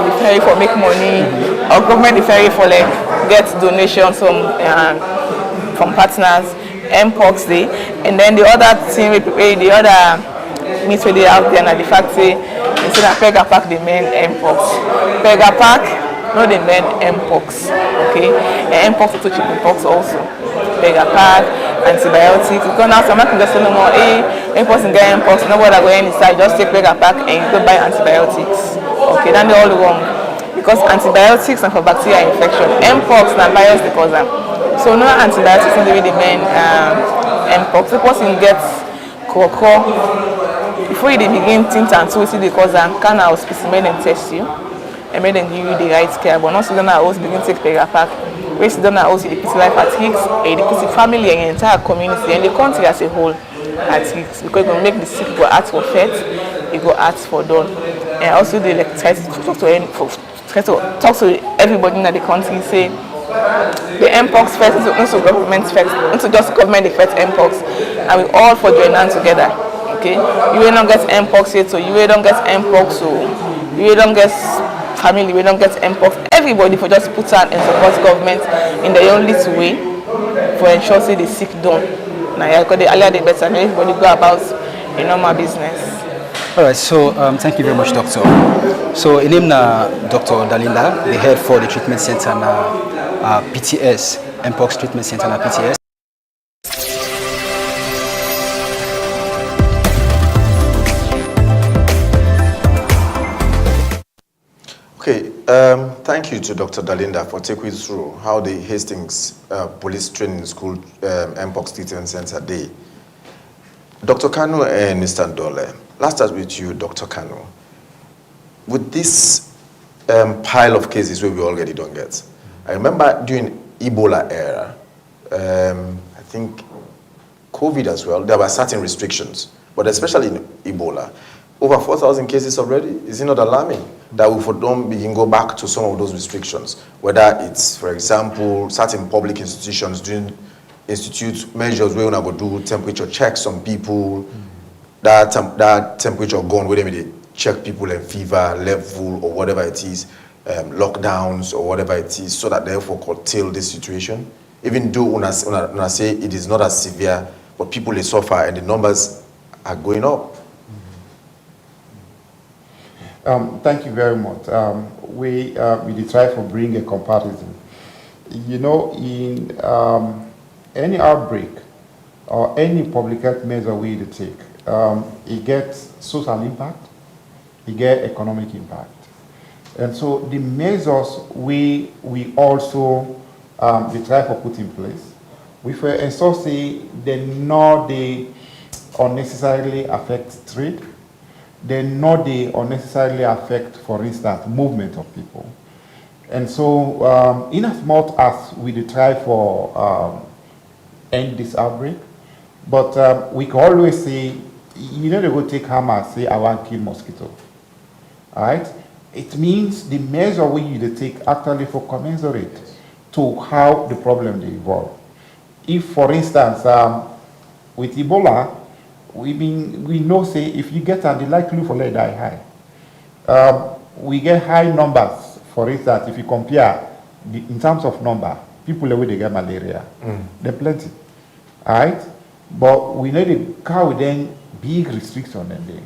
we ferry for make money or government the ferry for like get donations from partners. Mpox day, and then the other thing the other myth they out there and the fact say instead of Pegapack the main mpox. Pegapack not the main mpox. Okay, and mpox to chickenpox also. Pegapack, antibiotics. Because now some can just say no more. Mpox and get mpox. Nobody go inside. Just take Pegapack and you go buy antibiotics. Okay, then they all wrong. Because antibiotics are for bacterial infection. Mpox na virus the causer. So no antibiotics in the way the main mpox. The person gets cocoa. Before you begin think and see the cause and can hospital make them test you and make them give you the right care. But not so then I also begin to take Pegapack. Where you don't also put life at risk, they put the family and the entire community and the country as a whole at risk because it will make the sick go ask for faith, it go ask for done. And also they like try to talk to everybody in the country, say the mpox first, into government first, into just government the first mpox, and we all for join hands together. Okay, you will not get mpox yet, so you will don't get mpox, so you will don't get family, we don't get mpox. Everybody for just put out and support government in their own little way for ensure say the sick done. Now, yeah, because the earlier the better, and everybody go about a normal business. All right, so thank you very much, Doctor. So, in name na Dr. Dalinda, the head for the treatment center na PTS, Mpox Treatment Center na PTS. Okay, thank you to Dr. Dalinda for taking us through how the Hastings Police Training School Mpox Treatment Center day. Dr. Kanu and Mr. Ndole, let's start with you, Dr. Kanu. With this pile of cases where we already don't get, I remember during Ebola era, I think COVID as well, there were certain restrictions, but especially in Ebola, over 4,000 cases already. Is it not alarming that we don't begin go back to some of those restrictions, whether it's, for example, certain public institutions doing institute measures where we go do temperature checks on people, that temperature gone where they check people and fever level or whatever it is, lockdowns or whatever it is, so that therefore curtail this situation. Even though when I say it is not as severe, but people they suffer and the numbers are going up. Thank you very much. We try to bring a comparison. You know, in any outbreak or any public health measure we take, it gets social impact, it gets economic impact. And so the measures we also we try to put in place, we ensure say they unnecessarily affect trade, they unnecessarily affect, for instance, movement of people. And so in as much as we try for end this outbreak, but we can always say, you know, they go take hammer, say, I want to kill mosquito. All right? It means the measure we take actually for commensurate to how the problem they evolve. If, for instance, with Ebola, we know, say, if you get the likelihood for let die high. We get high numbers, for instance, if you compare in terms of number, people where they get malaria, they're plenty. All right? But we know the cow then big restriction in there.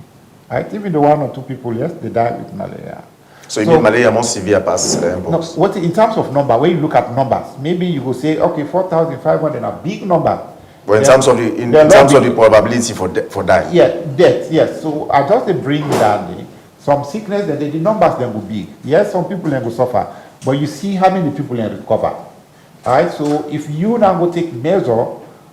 Right? Even the 1 or 2 people, yes, they die with malaria. So you mean malaria more severe past no, what in terms of number, when you look at numbers, maybe you will say, okay, 4,500 are big number. But in terms of the probability for dying. Yeah, death, yes. So I just bring down some sickness that the numbers then will be. Yes, some people then will suffer, but you see how many people then recover. All right, so if you now go take measure,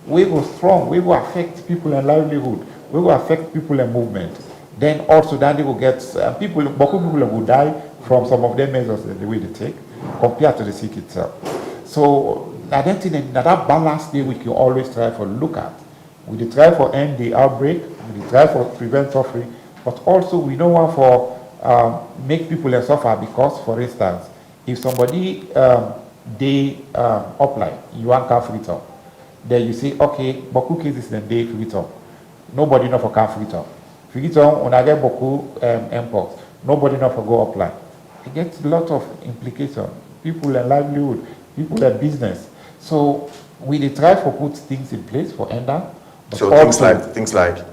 we go strong, we will affect people and livelihood, we will affect people and movement. Then also then they will get people will die from some of their measures that the way they take compared to the sick itself. So I don't think that balance there we can always try for look at. We try for end the outbreak, we try for prevent suffering, but also we don't want for make people suffer because, for instance, if somebody they apply, you want car free talk, then you say, okay, Boku cases then they free talk. Nobody know for car free talk. Free talk when I get Boku Mpox, nobody know for go apply. It gets a lot of implications. People and livelihood, people and business. So we try to put things in place for ENDA. So things like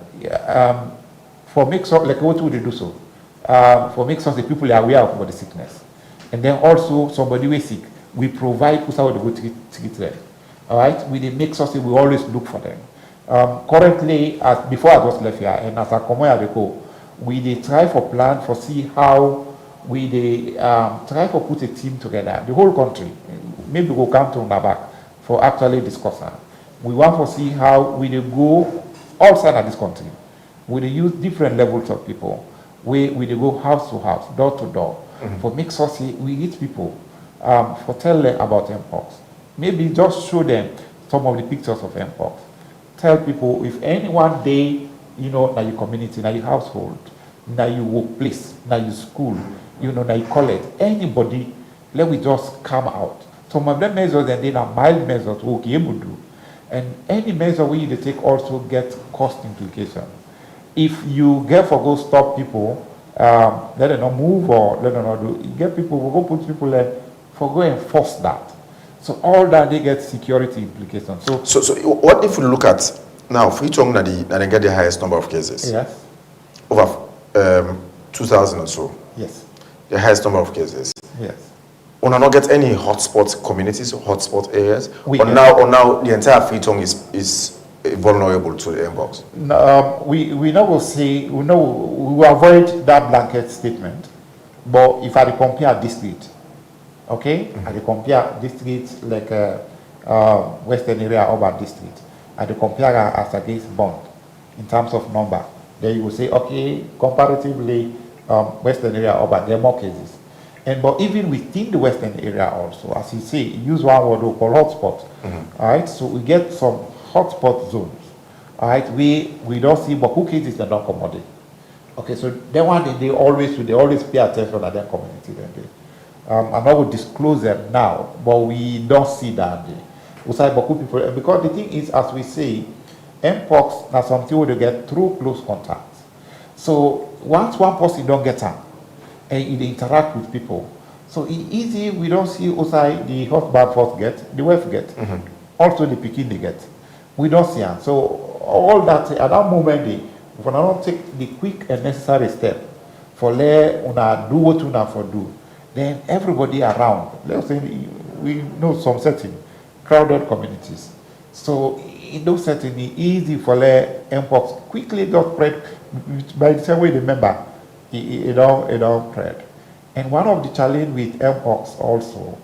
for make sure like what would they do so? For make sure the people are aware of the sickness. And then also somebody who is sick, we provide who's how to go treat them. All right, we make sure we always look for them. Currently, before I just left here, and as I come here, we try for plan for see how we try to put a team together, the whole country. Maybe we'll come to Nabak for actually discussing. We want to see how we go outside of this country. We use different levels of people. We go house to house, door to door, for make sure we reach people, for tell them about Mpox. Maybe just show them some of the pictures of Mpox. Tell people if anyone day, you know, na your community, na your household, na your workplace, na your school, you know, na your college, anybody, let we just come out. Some of them measures and then are mild measures we can able to do. And any measure we need to take also get cost implication. If you get for go stop people, let them not move or let them not do, you get people, we go put people there for go enforce that. So all that they get security implications. So what if we look at Now, Freetown they get the highest number of cases. Yes. Over 2,000 or so. Yes. The highest number of cases. Yes. We not get any hotspot communities or hotspot areas. We or now the entire Freetown is vulnerable to the mpox. We know we'll see. We know we will avoid that blanket statement. But if I compare district, okay, I compare districts like Western area urban district, I compare as against Bond in terms of number. Then you will say, okay, comparatively, Western area urban, there are more cases. But even within the Western area also, as you say, use one word we call hotspot. All right, so we get some hotspot zones. All right, we don't see, but who cases they don't accommodate. Okay, so then one they always pay attention at their community. I'm not going to disclose them now, but we don't see that. We say Boku people, because the thing is, as we say, mpox now something we get through close contact. So once one person don't get them, and it interact with people, so it's easy. We don't see outside the husband first get, the wife get, also the pikin they get. We don't see them. So all that at that moment if we don't take the quick and necessary step for let una do what una for do, then everybody around, let's say we know some certain crowded communities. So in those settings, it's easy for let mpox quickly just spread by the same way the member, it all spread. And one of the challenge with mpox also,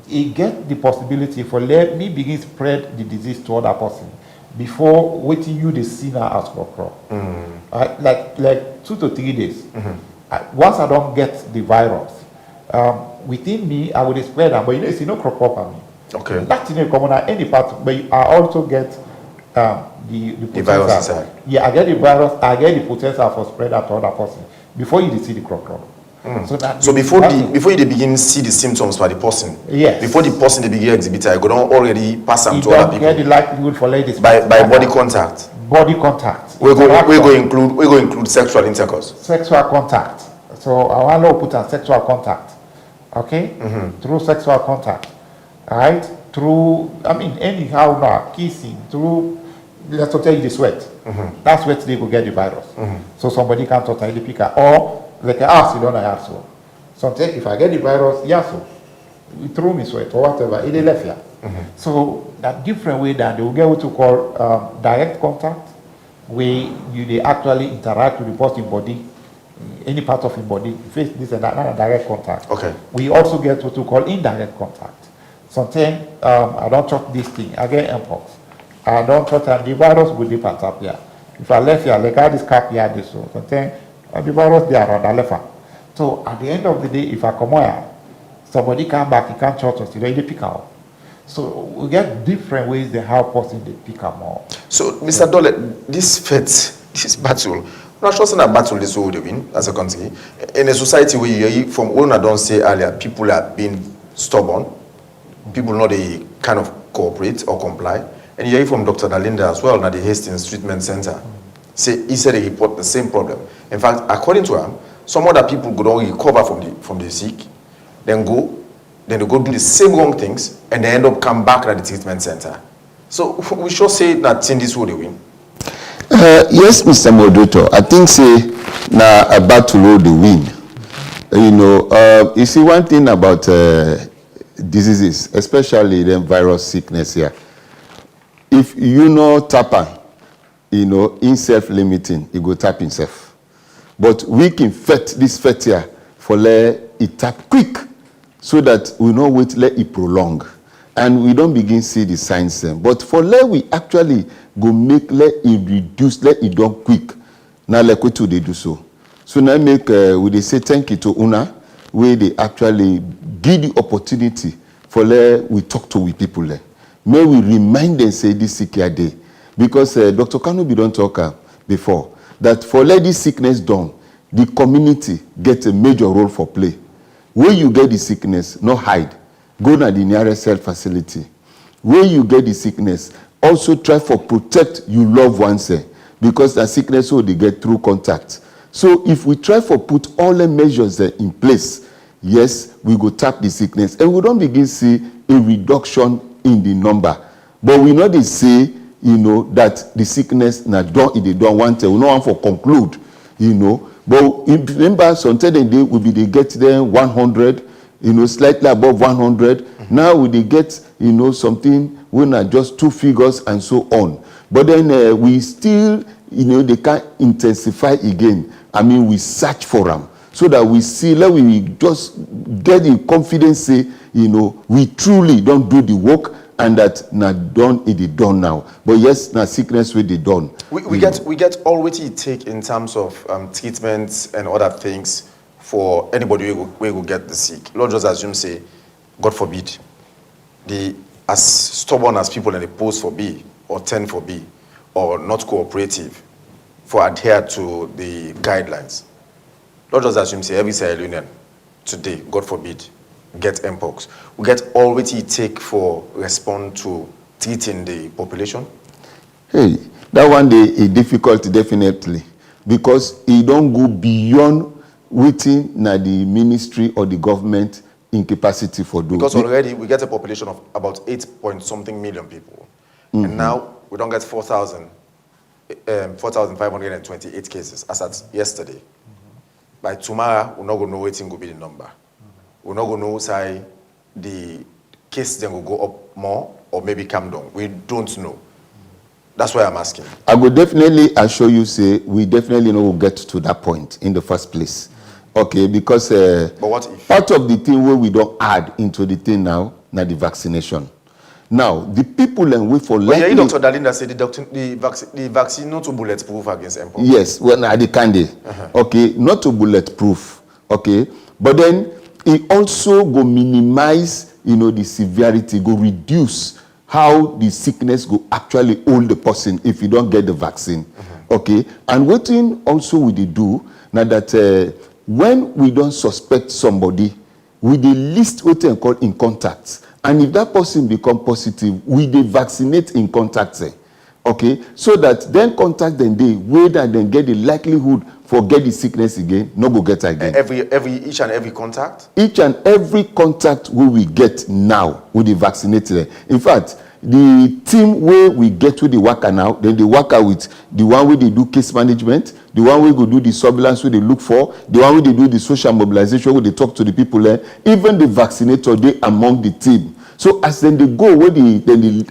it get the possibility for let me begin spread the disease to other person before waiting you the see now as crop. Like 2 to 3 days. Once I don't get the virus, within me I will spread them, but it's no crop on me. Okay. That's in a common any part, but I also get the virus inside. Yeah, I get the virus, I get the potential for spread that to other person before you see the crop. So before you begin see the symptoms by the person, yes. Before the person they begin exhibit, I go down already pass them to other people. Get the likelihood for ladies by body contact. Body contact. We go include sexual intercourse. Sexual contact. So I want to put a sexual contact. Okay? Through sexual contact. Alright? Through anyhow now, kissing, through let's tell you the sweat. That sweat they will get the virus. So somebody can totally pick up. Or like I ask you don't ask so. Sometimes if I get the virus, yes, so you throw me sweat or whatever, it is left here. So that different way that they will get what you call direct contact, where they actually interact with the person's body, any part of your body, face this and that, not a direct contact. Okay. We also get what you call indirect contact. Sometimes I don't touch this thing, I get mpox. I don't touch the virus will dip up here. If I left here, like I this cap here, this so sometimes the virus they are on the left. So at the end of the day, if I come here, somebody come back, he can't touch us, they pick out. So we get different ways they help us in the pick up more. So Mr. Dole, this battle, I'm not sure that battle is all they win as a country. In a society where you from what I don't say earlier, people are being stubborn, people know they kind of cooperate or comply. And you hear from Dr. Dalinda as well, at the Hastings Treatment Center. He said he report the same problem. In fact, according to him, some other people go down recover from the sick, then they go do the same wrong things, and they end up come back at the treatment center. So we should say that in this way they win. Yes, Mr. Moderator. I think say now a battle road they win. You see one thing about diseases, especially the virus sickness here. If tap in self-limiting, it go tap himself. But we can infect this fat here for let it tap quick, so that we know wait let it prolong, and we don't begin see the signs then. But for let we actually go make let it reduce, let it done quick. Now like what they do so. So now make we they say thank you to Una, where they actually give the opportunity for let we talk to we people there. May we remind them say this sick day, because Dr. Kanubi don't talk before that for let this sickness done, the community gets a major role for play. Where you get the sickness, no hide. Go to the nearest health facility. Where you get the sickness, also try for protect your loved ones, because the sickness will they get through contact. So if we try for put all the measures in place, yes, we go tap the sickness, and we don't begin see a reduction in the number. But we know they say you know, that the sickness na don't they don't want to, we no want for conclude, you know. But remember, sometimes they will be they get them 100, you know, slightly above 100. Now we they get, you know, something when are just 2 figures and so on. But then we still, you know, they can intensify again. I mean, we search for them so that we see, let we just get the confidence, say, you know, we truly don't do the work and that na done it is done now. But yes, na sickness with the done. We get all what it take in terms of treatments and other things for anybody who will get the sick. Lord just assume say, God forbid, as stubborn as people in the post for B or 10 for B or not cooperative for adhere to the guidelines. Lord just assume say every Sierra Leonean today, God forbid, get mpox. We get all what it take for respond to treating the population. Hey, that one day is difficult definitely because it don't go beyond within na the ministry or the government incapacity for do. Because already we get a population of about 8-point-something million people. And now we don't get 4,528 cases as at yesterday. By tomorrow, we're not going to know what will be the number. We're not going to know say the case then will go up more or maybe come down. We don't know. That's why I'm asking. I will definitely assure you, say, we definitely know we'll get to that point in the first place. Okay, because but what if? Part of the thing where we don't add into the thing now the vaccination. Now, the people and we for likely... Well, Dr. Dalinda said the vaccine not to bulletproof against mpox. Yes, well, the candy. Okay, not to bulletproof. Okay, but then it also go minimize, you know, the severity, go reduce how the sickness go actually hold the person if you don't get the vaccine. Okay, and what thing also we do now that when we don't suspect somebody, we the list what they call in contacts. And if that person become positive, we they vaccinate in contacts. Okay, so that then contact them they where that then get the likelihood for get the sickness again, no go get again. Each and every contact? Each and every contact we get now with the vaccinated. In fact, the team where we get with the worker now, then they work out with the one where they do case management, the one where they do the surveillance where they look for, the one where they do the social mobilization where they talk to the people there, even the vaccinator they among the team. So as then they go where they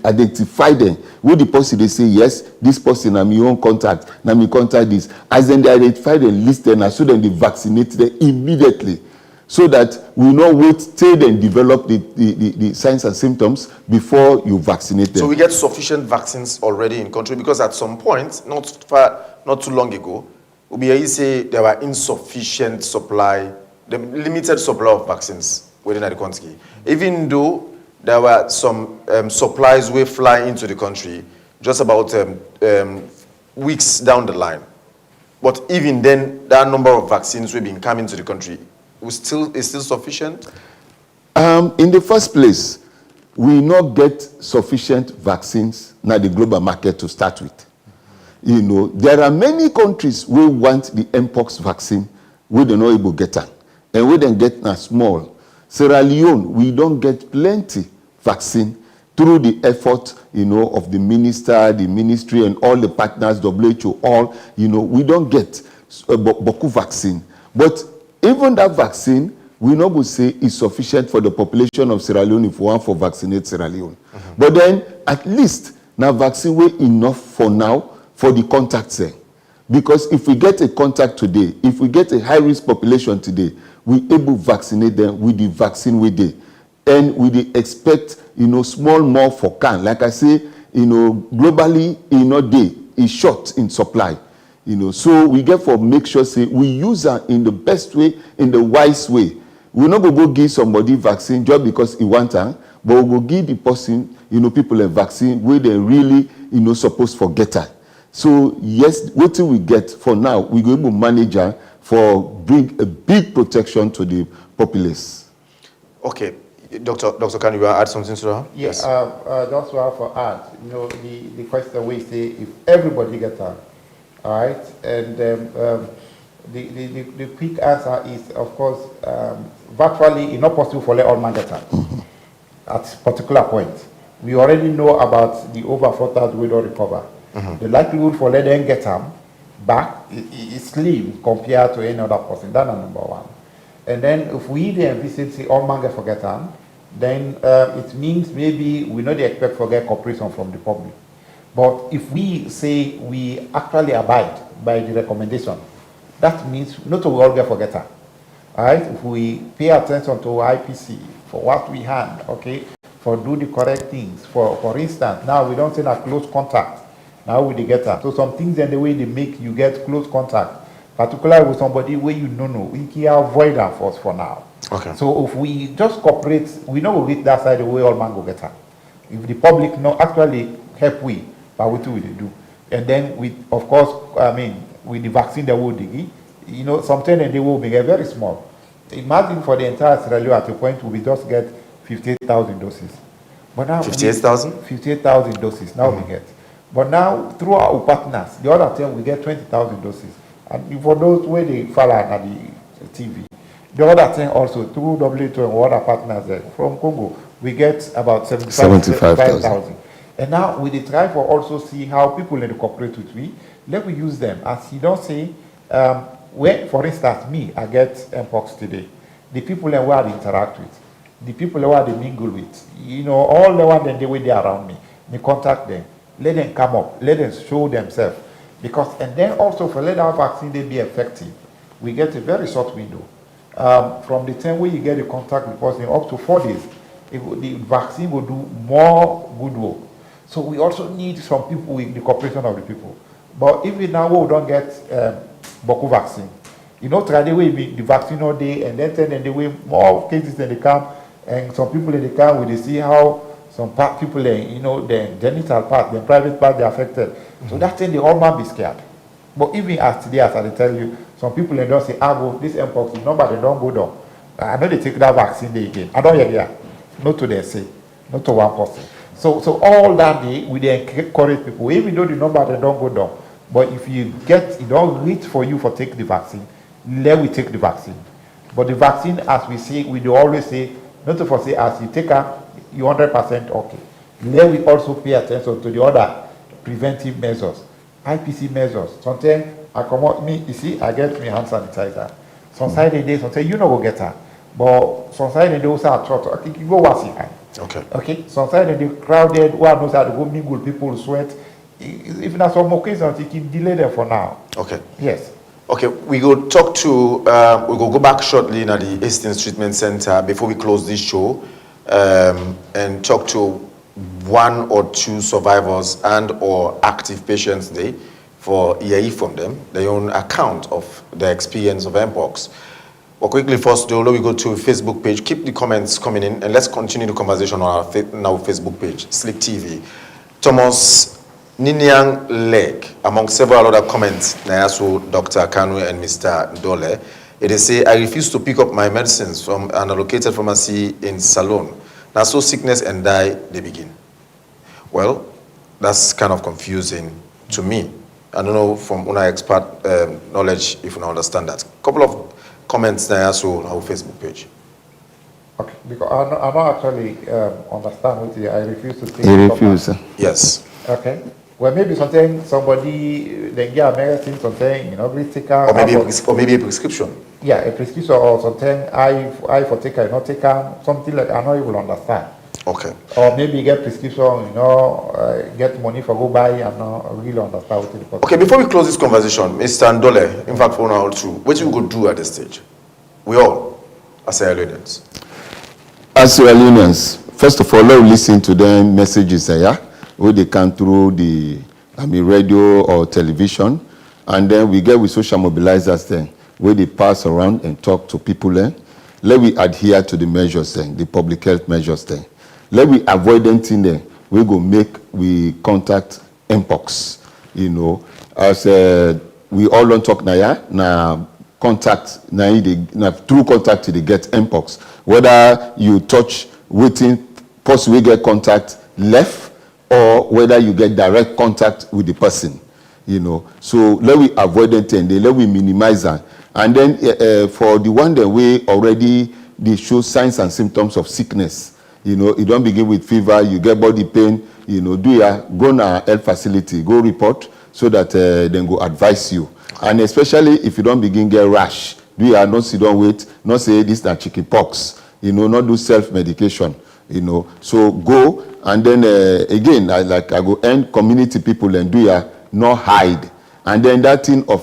identify them, where the person they say, yes, this person na my own contact, na me contact this. As then they identify them, list them, so then they vaccinate them immediately. So that we not wait till they develop the signs and symptoms before you vaccinate them. So we get sufficient vaccines already in country because at some point, not too long ago, we say there were insufficient supply, the limited supply of vaccines within the country. Even though there were some supplies will fly into the country just about weeks down the line. But even then, that number of vaccines will be coming to the country is still sufficient? In the first place, we not get sufficient vaccines now the global market to start with. You know, there are many countries who want the mpox vaccine, we don't know able to get it. And we don't get a small. Sierra Leone, we don't get plenty vaccine through the effort, you know, of the minister, the ministry, and all the partners, WHO, all, you know, we don't get Boku vaccine. But even that vaccine, we not go say is sufficient for the population of Sierra Leone if we want for vaccinate Sierra Leone. But then, at least, now vaccine way enough for now for the contacts. Because if we get a contact today, if we get a high-risk population today, we able to vaccinate them with the vaccine we did. And we expect, you know, small more for can. Like I say, you know, globally, you know, day is short in supply. You know, so we get for make sure say we use her in the best way, in the wise way. We're not going to go give somebody vaccine just because he wants her, but we will give the person, you know, people a vaccine where they really, you know, supposed to get her. So yes, what do we get for now? We're going to manage her for bring a big protection to the populace. Okay, Doctor, can you add something to that? Yes. That's what I have to add. You know, the question we say if everybody gets her. All right, and the quick answer is, of course, virtually it's not possible for all man get at a particular point. we already know about the over 4,000 we don't recover. The likelihood for let them get them back is slim compared to any other person. That's number one. And then if we then visit the all man get forget them, then it means maybe we not expect forget cooperation from the public. But if we say we actually abide by the recommendation, that means not to all get forgetter. All right? If we pay attention to IPC for what we had, okay, for do the correct things. For instance, now we don't say that close contact. Now we get that. So some things in the way they make you get close contact, particularly with somebody where you don't know, we can avoid that for now. Okay. So if we just cooperate, we know we reach that side the way all man go get her. If the public no actually help we, but we do. And then we, of course, I mean, with the vaccine that will dig, you know, sometimes they will be very small. Imagine for the entire Sierra Leone at a point we just get 58,000 doses. But now 58,000? 58,000 doses now we get. But now through our partners, the other time we get 20,000 doses. And for those where they follow at the TV, the other thing also through WHO and other partners from Congo, we get about 75,000. And now we try for also see how people in the cooperate with we. Let me use them as you don't say. When, for instance, me, I get Mpox today. The people who I interact with, the people who I mingle with, you know, all the ones that they way they around me, me contact them, let them come up, let them show themselves, because and then also for let our vaccine they be effective, we get a very short window. From the time where you get a contact with the person up to 4 days, the vaccine will do more good work. So we also need some people with the cooperation of the people. But if we now we don't get Boku vaccine, you know, try the way the vaccine all day, and then the way more cases than they come, and some people in the camp, we see how some people, you know, the genital part, the private part, they're affected. So that thing, the whole man be scared. But even as today, as I tell you, some people they don't say, go this Mpox, the number they don't go down. I know they take that vaccine day again. I don't hear not to them say, not to one person. So all that day, we encourage people, even though the number they don't go down. But if you get, it don't reach for you for take the vaccine, let we take the vaccine. But the vaccine, as we say, we do always say, not to say, as you take her, you 100% okay. Let we also pay attention to the other preventive measures, IPC measures. Sometimes I come out, you see, I get me hand sanitizer. Some side of the day, sometimes you know go get her. But some side of the day also I thought, okay, you go wash it. Okay. Okay, some side of the crowded, one knows how to go mingle, people sweat. If not some occasions, you can delay them for now. Okay. Yes. Okay, we go talk to, we go back shortly in the Hastings Treatment Center before we close this show and talk to 1 or 2 survivors and or active patients there for EAE from them, their own account of their experience of Mpox. But quickly first, though, we go to Facebook page. Keep the comments coming in and let's continue the conversation on our Facebook page, Slick TV. Thomas Niniang Leg, among several other comments, Nayasu, Dr. Kanu and Mr. Dole, it is say, I refuse to pick up my medicines from an allocated pharmacy in Salon. Now, so sickness and die, they begin. Well, that's kind of confusing to me. I don't know from una expert knowledge if you understand that. Couple of comments Nayasu on our Facebook page. Okay, because I don't actually understand what I refuse to take. You refuse? Yes. Okay. Well, maybe something somebody they get a medicine, something, you know, we take out. Or maybe a prescription. Yeah, a prescription or something. I for take not take something like I know you will understand. Okay. Or maybe get prescription, you know, get money for go buy and not really understand what it is. Okay, before we close this conversation, Mr. Ndole, in fact, for now too, what you could do at this stage? We all, as Sierra Leoneans. As Sierra Leoneans, first of all, let's listen to the messages there. Where they come through the radio or television, and then we get with social mobilizers then, where they pass around and talk to people then. Let we adhere to the measures then, the public health measures then. Let we avoid anything then. We contact Mpox, you know. As we all don't talk now contact, through contact they get Mpox. Whether you touch waiting, possibly get contact left, or whether you get direct contact with the person, you know. So let we avoid it and let we minimize that. And then for the one that we already they show signs and symptoms of sickness, You know, you don't begin with fever, you get body pain, you know, go na health facility, go report so that then go advise you. And especially if you don't begin get rash, not sit down wait, not say this na chicken pox, you know, not do self-medication, you know. So go, and then again, I go end community people and not hide. And then that thing of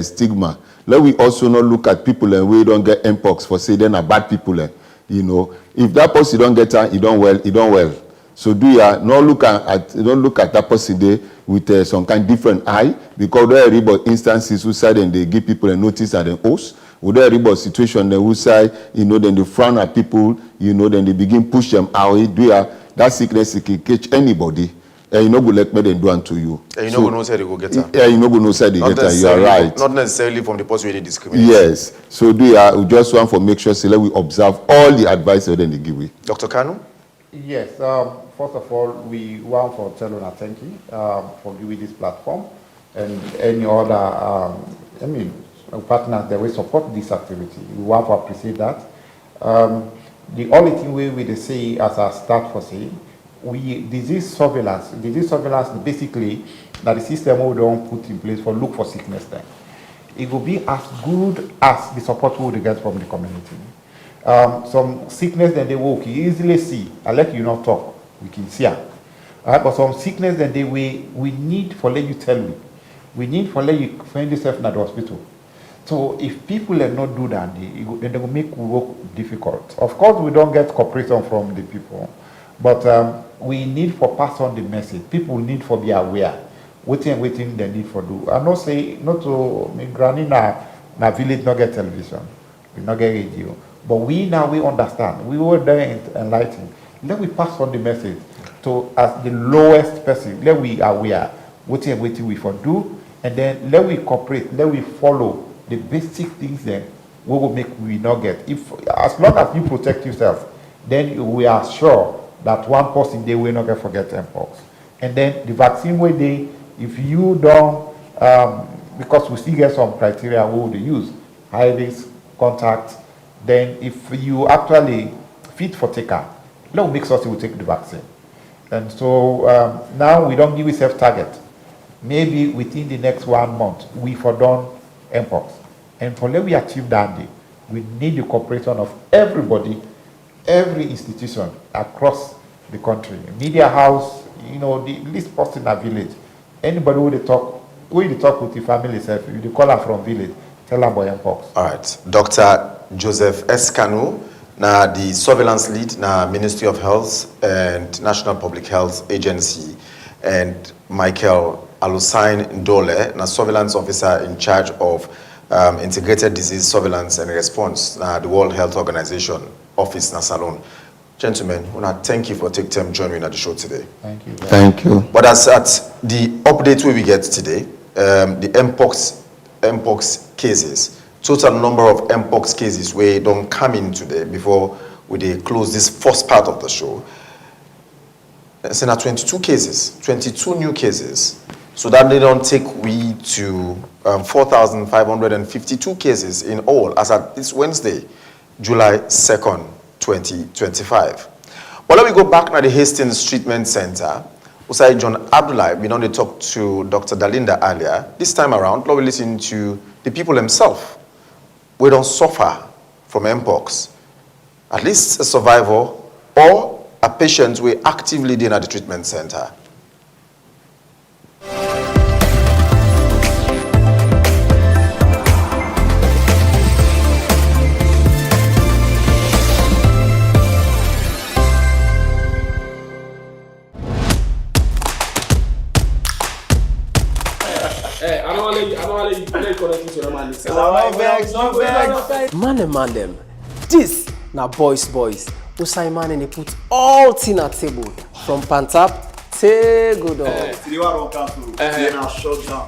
stigma. Let we also not look at people and we don't get mpox for say they're bad people. You know, if that person don't get it, you don't well. So don't look at that person there with some kind of different eye, because there are about instances who side and they give people a notice and an oath. With there are about situation then who side, you know, then they frown at people, you know, then they begin push them out. That sickness can catch anybody. And you know go let me then do unto you. And you know go know say they go get her. Yeah, you know go know say they get her. You are right. Not necessarily from the person where they discriminate. Yes. So we just want to make sure say let we observe all the advice that they give we. Dr. Kanu? Yes. First of all, we want to tell you thank you for giving this platform and any other partners that will support this activity. We want to appreciate that. The only thing we say as a start for say, disease surveillance basically that the system we don't put in place for look for sickness then. It will be as good as the support we would get from the community. Some sickness that they will easily see. I let you not talk, we can see it. But some sickness that we need for let you tell me. We need for let you find yourself in the hospital. So if people not do that, then they will make work difficult. Of course, we don't get cooperation from the people, but we need for pass on the message. People need for be aware. Waiting they need for do. I not say not to me granny na village not get television, we not get radio. But we understand. We were there enlightened. Let we pass on the message to as the lowest person. Let we aware. Waiting we for do, and then let we cooperate. Let we follow the basic things then we will make we not get. If as long as you protect yourself, then we are sure that one person they will not get forget mpox. And then the vaccine way they, if you don't, because we still get some criteria we would use, high risk, contact, then if you actually fit for taker, let make sure you will take the vaccine. And so now we don't give a self-target. Maybe within the next 1 month, we for done mpox. And for let we achieve that day, we need the cooperation of everybody, every institution across the country. Media house, you know, the least person in a village. Anybody who they talk with the family self, if you call her from village, tell them about mpox. All right. Dr. Joseph S. Kanu, na the surveillance lead na Ministry of Health and National Public Health Agency, and Michael Alusain Ndole, na surveillance officer in charge of integrated disease surveillance and response, na the World Health Organization office na Salon. Gentlemen, I want to thank you for taking time joining me at the show today. Thank you. Thank you. But as at the update we get today, the mpox cases, total number of mpox cases we don't come in today before we close this first part of the show. It's in 22 cases, 22 new cases. So that they don't take we to 4,552 cases in all as at this Wednesday, July 2nd, 2025. But let me go back to the Hastings Treatment Center. Usai John Abdullah, we know they talked to Dr. Dalinda earlier. This time around, let me listen to the people themselves. We don't suffer from mpox. At least a survivor or a patient we actively in at the treatment center. Man them. This na boys. Usai man and they put all thing at table from Pantap to Godo.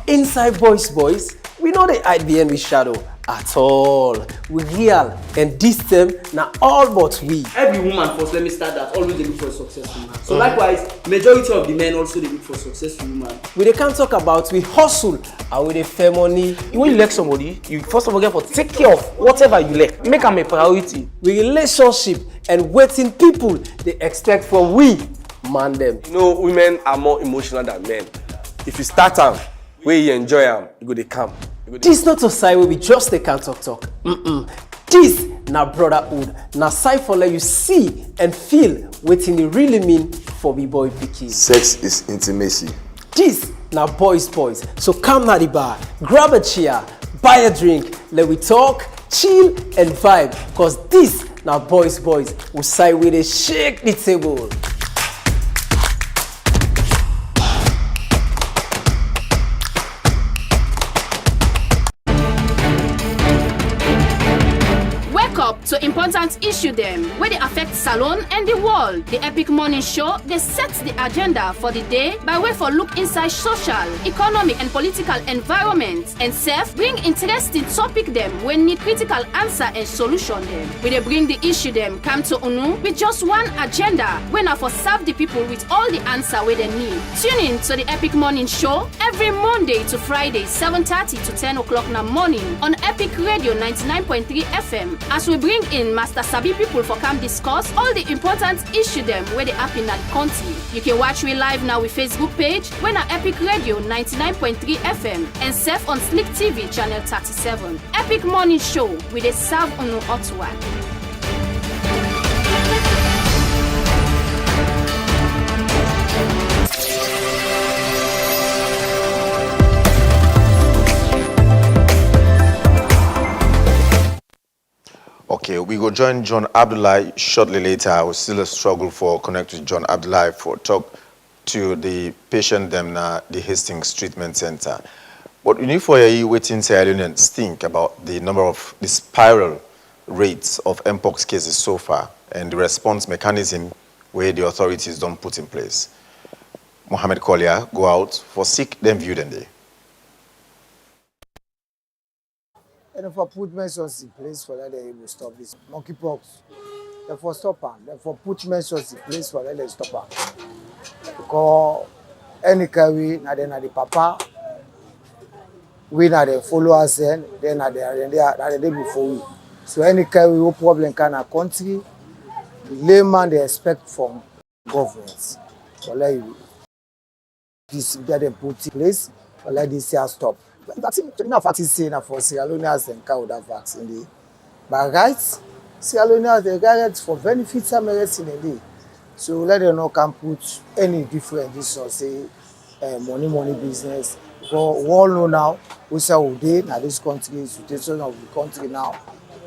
Inside boys, we know they hide behind with shadow at all. We real and this them na all but we. Every woman first, let me start that, always they look for a successful man. So likewise, majority of the men also they look for a successful woman. We they can't talk about we hustle and we they fair money. When you like somebody, you first of all get for take care of whatever you like. Make them a priority. We relationship and waiting people they expect from we, man them. You know, women are more emotional than men. If you start them, where you enjoy them, you go they come. This not a side where we just they can't talk. This na brotherhood. Na side for let you see and feel what it really mean for we boy pikin. Sex is intimacy. This na boys. So come na the bar, grab a chair, buy a drink, let we talk, chill and vibe. Cause this na boys who side with a shake the table. To important issue them where they affect Salon and the world. The Epic Morning Show, they set the agenda for the day by way for look inside social, economic and political environment and self bring interesting topic them when need critical answer and solution them. We they bring the issue them come to UNU with just one agenda when are for serve the people with all the answer where they need. Tune in to the Epic Morning Show every Monday to Friday 7:30 to 10 o'clock in the morning on Epic Radio 99.3 FM as we bring in Master Sabi people for come discuss all the important issue them where they happen in the country. You can watch me live now with Facebook page when at Epic Radio 99.3 FM and surf on Slick TV channel 37. Epic Morning Show with a serve on Ottawa. Okay, we will join John Abdullahi shortly later. We'll still struggle for connect with John Abdullahi for talk to the patient them na the Hastings Treatment Center. But we need for you waiting to think about the number of the spiral rates of Mpox cases so far and the response mechanism where the authorities don't put in place. Mohammed Collier go out for sick them view them day. And if I put measures in place for that, they will stop this monkeypox. Therefore, stop them. Therefore, put measures in place for that, they stop them. Because any carry, now then the papa, we now they follow us, then are the day before we. So any carry, no problem can a country, the layman they expect from governments. For like this, get them put in place, for like this year stop. Vaccine, not vaccine for Sierra Leoneans and Canada vaccine. But right, Sierra Leoneans they get for benefits and medicine in day. So let them know can put any different this or say money business. So we all know now we say we now this country situation of the country now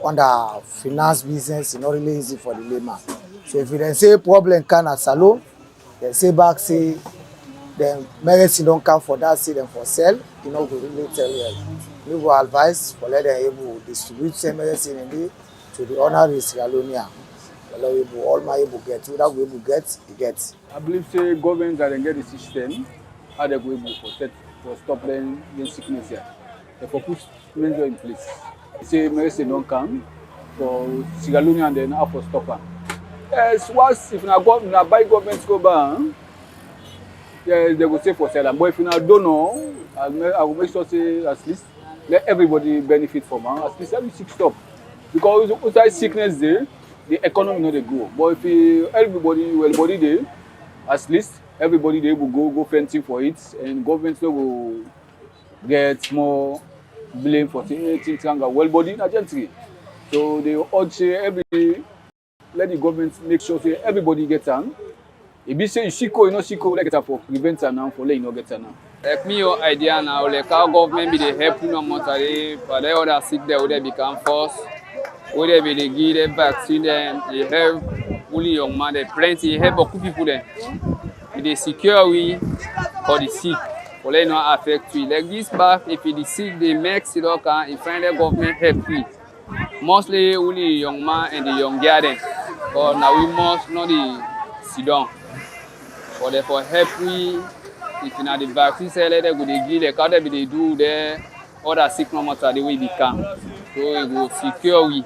under finance business is not really easy for the layman. So if you then say problem can at salon, they say back say then medicine don't come for that, see them for sell, you know, we really tell you. We will advise for let them able to distribute same medicine in the, to the honorary Sierra Leonean. All my able get, without we able get, he gets. I believe say government can get the system, how they go able for stop them sickness here. They for put measure in place. Say medicine don't come for Sierra Leonean then how for stop them. Yes, once if na buy government go ban. Yeah, they will say for sale. But if you don't know, I will make sure say at least let everybody benefit from it. At least every sick stop. Because outside sickness there, the economy not they go. But if everybody well-body there, at least everybody they will go fencing for it, and government will get more blame for things well-body in a gentry. So they urge let the government make sure say everybody gets on. If you say you sicko, you know sicko, like it for prevent now, for let you not get now. Like me, your idea now, like how government be the help you no money, but they other sick there, would they become force, would they be the give them vaccine, them, they help only young man, they plenty help beaucoup people then. They secure we for the sick, for let not affect we. Like this back, if the sick they make it can, if find the government help we. Mostly only young man and the young girl then, but now we must not the sit down. For therefore help we, if you know the vaccine sell they go they give like how they do there, other sick no matter the way they can. So it will secure we,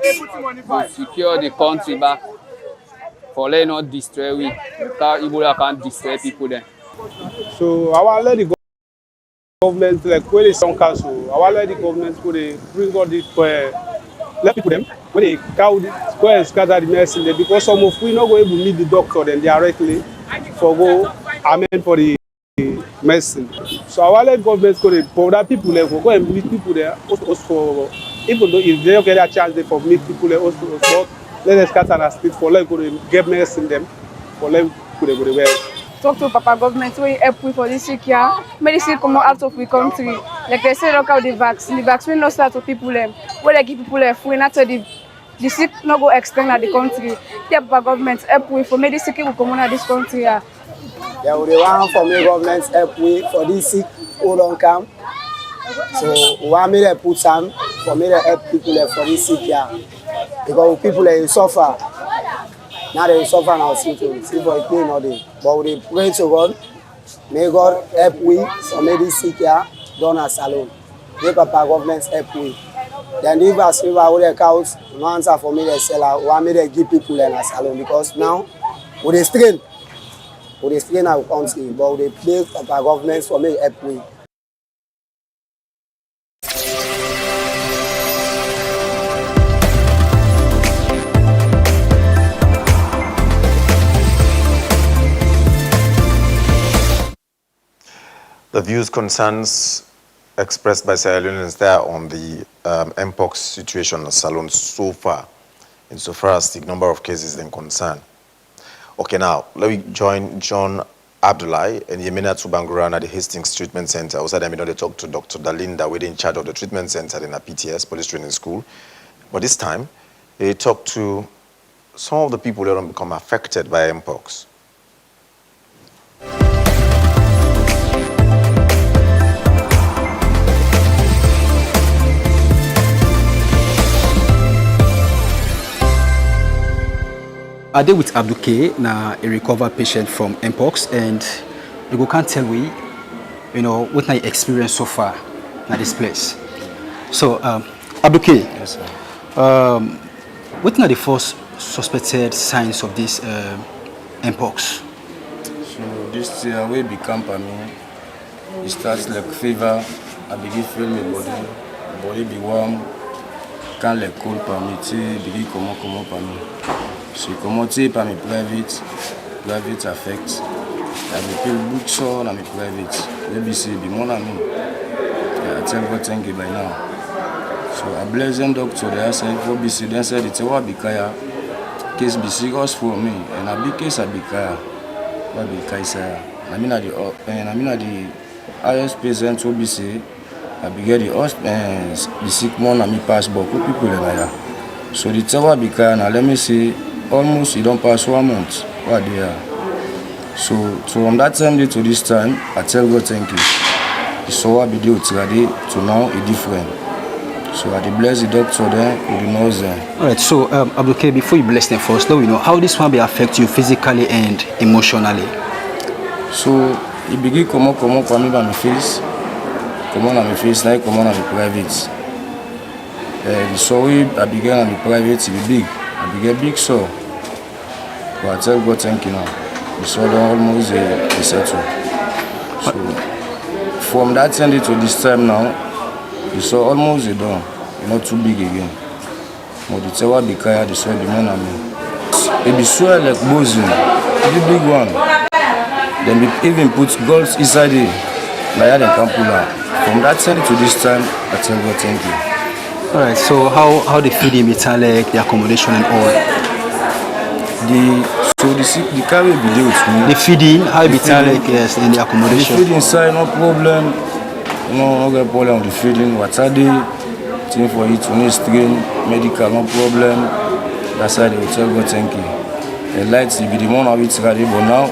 will secure the country back. For let not destroy we, because Ebola can't destroy people then. So I want let the government like when it's on council, I want let the government put bring all this let people them when they go and scatter the medicine there, because some of we not going to meet the doctor then directly for go amen for the medicine. So our let government go for that people there go and meet people there also for even though if they don't get a chance they for meet people there also but let us scatter the street for let go get medicine them for let go to well. Talk to Papa government we help we for this sick here. Medicine come out of the country. Like they say look out the vaccine no start to people them. Where they give people free not the sick no go extend at the country. Yeah, Papa government help we for medicine will come out this country here. Yeah, we want for me government help we for this sick who don't come. So we want me to put some for me to help people for this sick here. Because people they suffer. Now they suffer now symptoms, see for a pain all day. But we pray to God, may God help we, so may this sick here done a salon. May Papa government help we. Then if I see all the cows, no answer for me the seller, why me they give people in a salon because now we they strain our country, but we pray Papa government for me help we. The views, concerns expressed by Sierra Leoneans there on the Mpox situation in Salone so far, insofar as the number of cases then concern. Okay, now, let me join John Abdullahi and Yemina Tubangurana at the Hastings Treatment Center. Also, they talk to Dr. Dalinda, we're in charge of the treatment center in a PTS, Police Training School. But this time, they talk to some of the people that don't become affected by Mpox. I deal with Abduke, now a recovered patient from Mpox, and you can't tell me, what my experience so far at this place. So, Abduke, yes, sir. What are the first suspected signs of this Mpox? So this way become for me. It starts like fever. I begin feel my body be warm. Can't let cold for me. Begin come up for me. So comment par mes private affect. I feel book so na my private. Maybe say be mon ami. I tell God thank you by now. So I bless them doctor there say for BC then said it's what be kaya. Case be serious for me and a big case I be kaya. What be kaya? I mean at the highest patient to BC. I be get the sick one and me pass but people there. So the tower be kaya now let me see. Almost you don't pass 1 month. What they are. So from that time to this time, I tell God thank you. So I be do today to now it's different. So I bless the doctor there with the nurse there. Alright, so Abduke, before you bless them first, let me know how this one will affect you physically and emotionally. So it begin come on me by my face. Come on my face, like come on my private. The sorry I began on the private to be big. I get big so, but I tell God thank you now. We saw them almost settled. So from that time to this time now, we saw almost done. You're not too big again. But the tower be kaya, the soil the man and me. It be soil like boson, the big one. Then we even put gold inside it, like that can pull out. From that time to this time, I tell God thank you. Alright, so how the feeding metallic, the accommodation and all? The carry be there with me. The feeding, how metallic, yes, and the accommodation. The feeding inside, no problem. No get problem with the feeding. What's a day? Thing for it, we need strain, medical, no problem. That's why they will tell God thank you. The lights, will be the one of it ready, but now,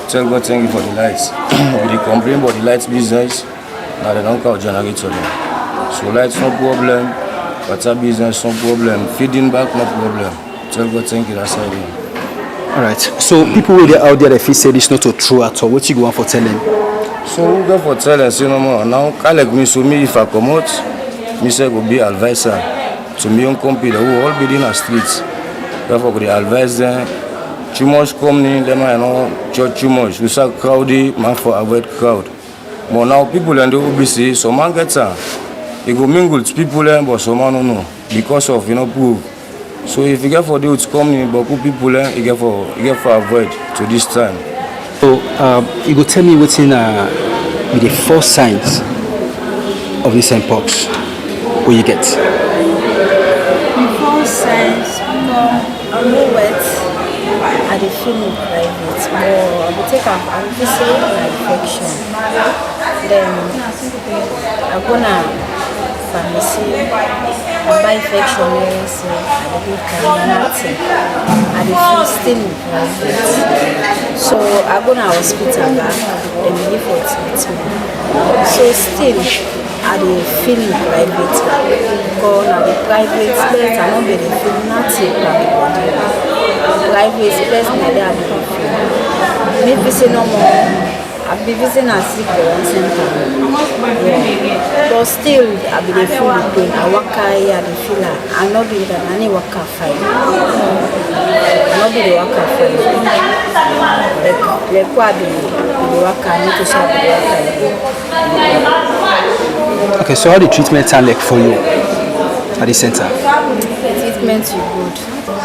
tell God thank you for the lights. We complain about the lights business, now they don't call generator there. So lights, no problem. Water business, no problem. Feeding back, no problem. Tell God thank you, that's how it is. Alright, so people will out there, if you say this not true at all, what you go on for telling? So we go for telling, say no more. Now, like me, so me, if I come out, me say go be advisor to me young company, who all be in the streets. Therefore, go the advisor. Too much company, them I know, church too much. We say crowdy, man for avoid crowd. But now people in the OBC, some man gets He go mingle with people, but some man don't know. because of prove. So if you get for the come in, but people you get for avoid to this time. So you go tell me what's in with the first signs of this mpox what you get. The first signs I'm more wet. I dey feel more private, more I will take an infection. Then I'm gonna pharmacy, I buy infection medicine, I dey carry nothing. I dey feel still private. So I go to hospital back, then we give for treatment. So still I dey feel private. Go na the private place, I don't be dey feel nothing from the body. Private place na there I dey feel. Maybe say no more. I've been visiting a sick one center. Yeah. But still, I be dey feel the pain. I work here, I dey feel like I not be that any worker fine. I not be the worker fine. Like what be the worker? I need to share the worker. Okay, so how the treatment sound like for you at the center? The treatment is good.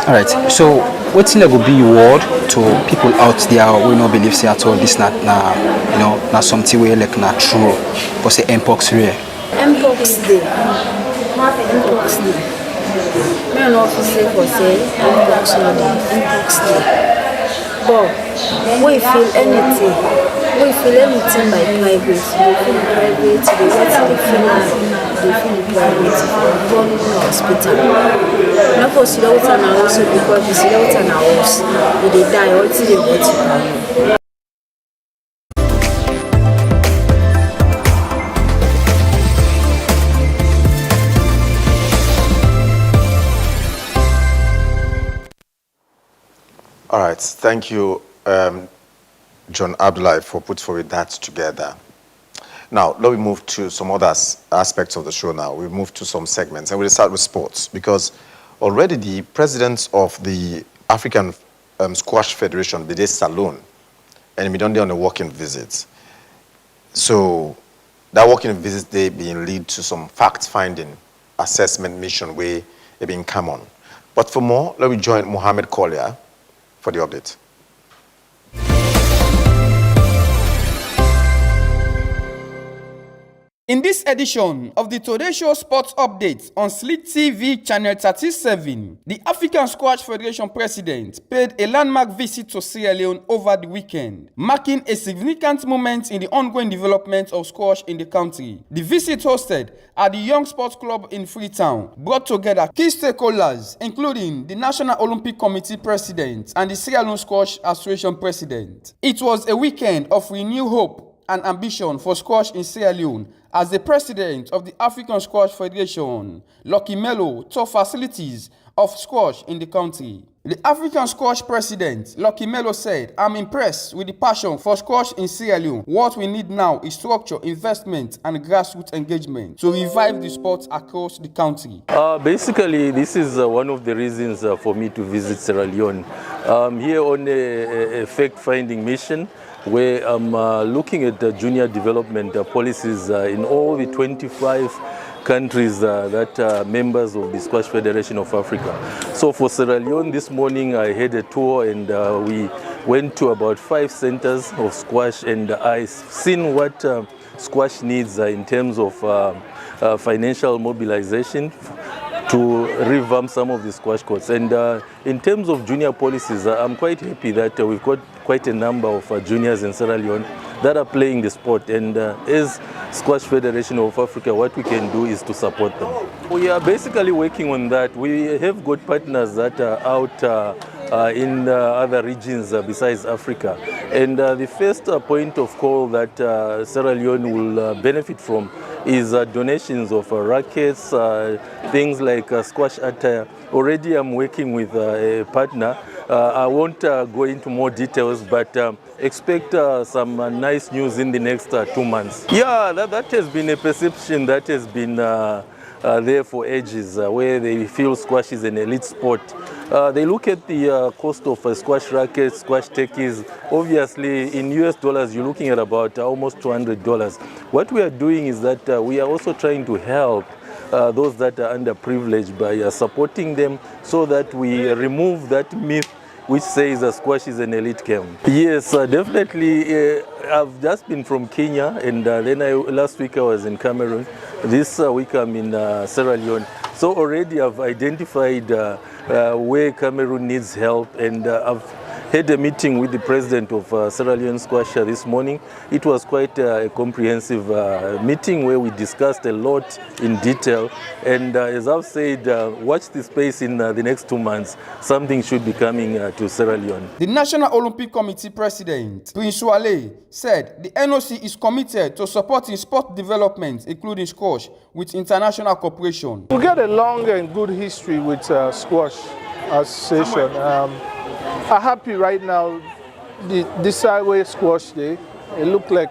All right. So what thing that would be your word to people out there who not believe say at all this not not something where like not true because the mpox rare. Mpox day. Mpox day. Me no fit say for say mpox no day. Mpox day. But we feel anything by private. We feel private. We get the feeling. They feel private. Go to hospital. Now for see out and also because we see out and house, they die until they go to private. All right, thank you, John Abdullahi, for putting forward that together. Now, let me move to some other aspects of the show now. We move to some segments, and we'll start with sports, because already the president of the African Squash Federation, Bide Salone, and we done there on a walking visit. So, that walking visit, they being lead to some fact-finding assessment mission where they being come on. But for more, let me join Mohammed Collier for the update. In this edition of the Today Show Sports Update on Slit TV Channel 37, the African Squash Federation President paid a landmark visit to Sierra Leone over the weekend, marking a significant moment in the ongoing development of squash in the country. The visit hosted at the Young Sports Club in Freetown brought together key stakeholders, including the National Olympic Committee President and the Sierra Leone Squash Association President. It was a weekend of renewed hope and ambition for squash in Sierra Leone as the president of the African Squash Federation, Lucky Melo, toured facilities of squash in the country. The African Squash President, Lucky Melo, said, "I'm impressed with the passion for squash in Sierra Leone. What we need now is structure, investment, and grassroots engagement to revive the sport across the country." Basically, this is one of the reasons for me to visit Sierra Leone. I'm here on a fact-finding mission where I'm looking at the junior development policies in all the 25 countries that are members of the Squash Federation of Africa. So for Sierra Leone this morning I had a tour and we went to about 5 centers of squash, and I've seen what squash needs in terms of financial mobilization to revamp some of the squash courts. And in terms of junior policies, I'm quite happy that we've got quite a number of juniors in Sierra Leone that are playing the sport. And as Squash Federation of Africa, what we can do is to support them. We are basically working on that. We have got partners that are out in other regions besides Africa. And the first point of call that Sierra Leone will benefit from is donations of rackets, things like squash attire. Already I'm working with a partner. I won't go into more details, but expect some nice news in the next 2 months. Yeah, that has been a perception that has been there for ages, where they feel squash is an elite sport. They look at the cost of squash rackets, squash techies. Obviously, in US dollars, you're looking at about almost $200. What we are doing is that we are also trying to help those that are underprivileged by supporting them so that we remove that myth which says squash is an elite game. Yes, definitely. I've just been from Kenya, and then last week I was in Cameroon. This week I'm in Sierra Leone. So already I've identified where Cameroon needs help, and I've had a meeting with the president of Sierra Leone Squash this morning. It was quite a comprehensive meeting where we discussed a lot in detail. And as I've said, watch the space in the next 2 months. Something should be coming to Sierra Leone. The National Olympic Committee President, Prince Wale, said the NOC is committed to supporting sport development, including squash, with international cooperation. We got a long and good history with Squash Association. I'm happy right now, this highway squash day, it look like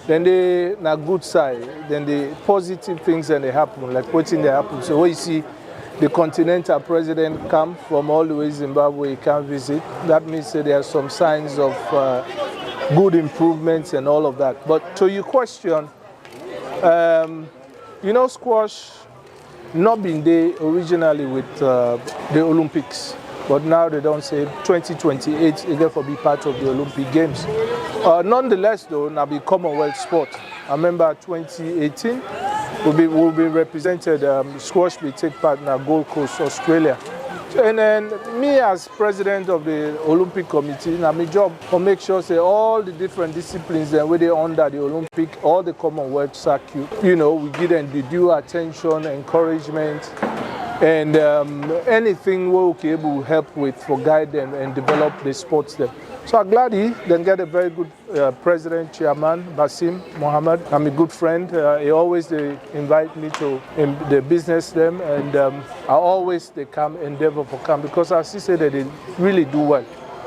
then they na good side, then the positive things and they happen, like what's in they happen. So when you see the continental president come from all the way Zimbabwe, he can visit, that means that there are some signs of good improvements and all of that. But to your question, you know, squash not been there originally with the Olympics. But now they don't say 2028 is going to be part of the Olympic Games. Nonetheless, though, now be Commonwealth sport. I remember 2018 will be represented. Squash will take part in Gold Coast, Australia. And then me as president of the Olympic Committee, now my job to make sure say all the different disciplines that where they under the Olympic, all the Commonwealth circuit, you know, we give them the due attention, encouragement. And anything we can able to help with for guide them and develop the sports there. So I'm glad he then get a very good president, chairman, Basim Mohammed. I'm a good friend. He always invite me to the business them, and I always they come endeavor for come because as he said that they really do well.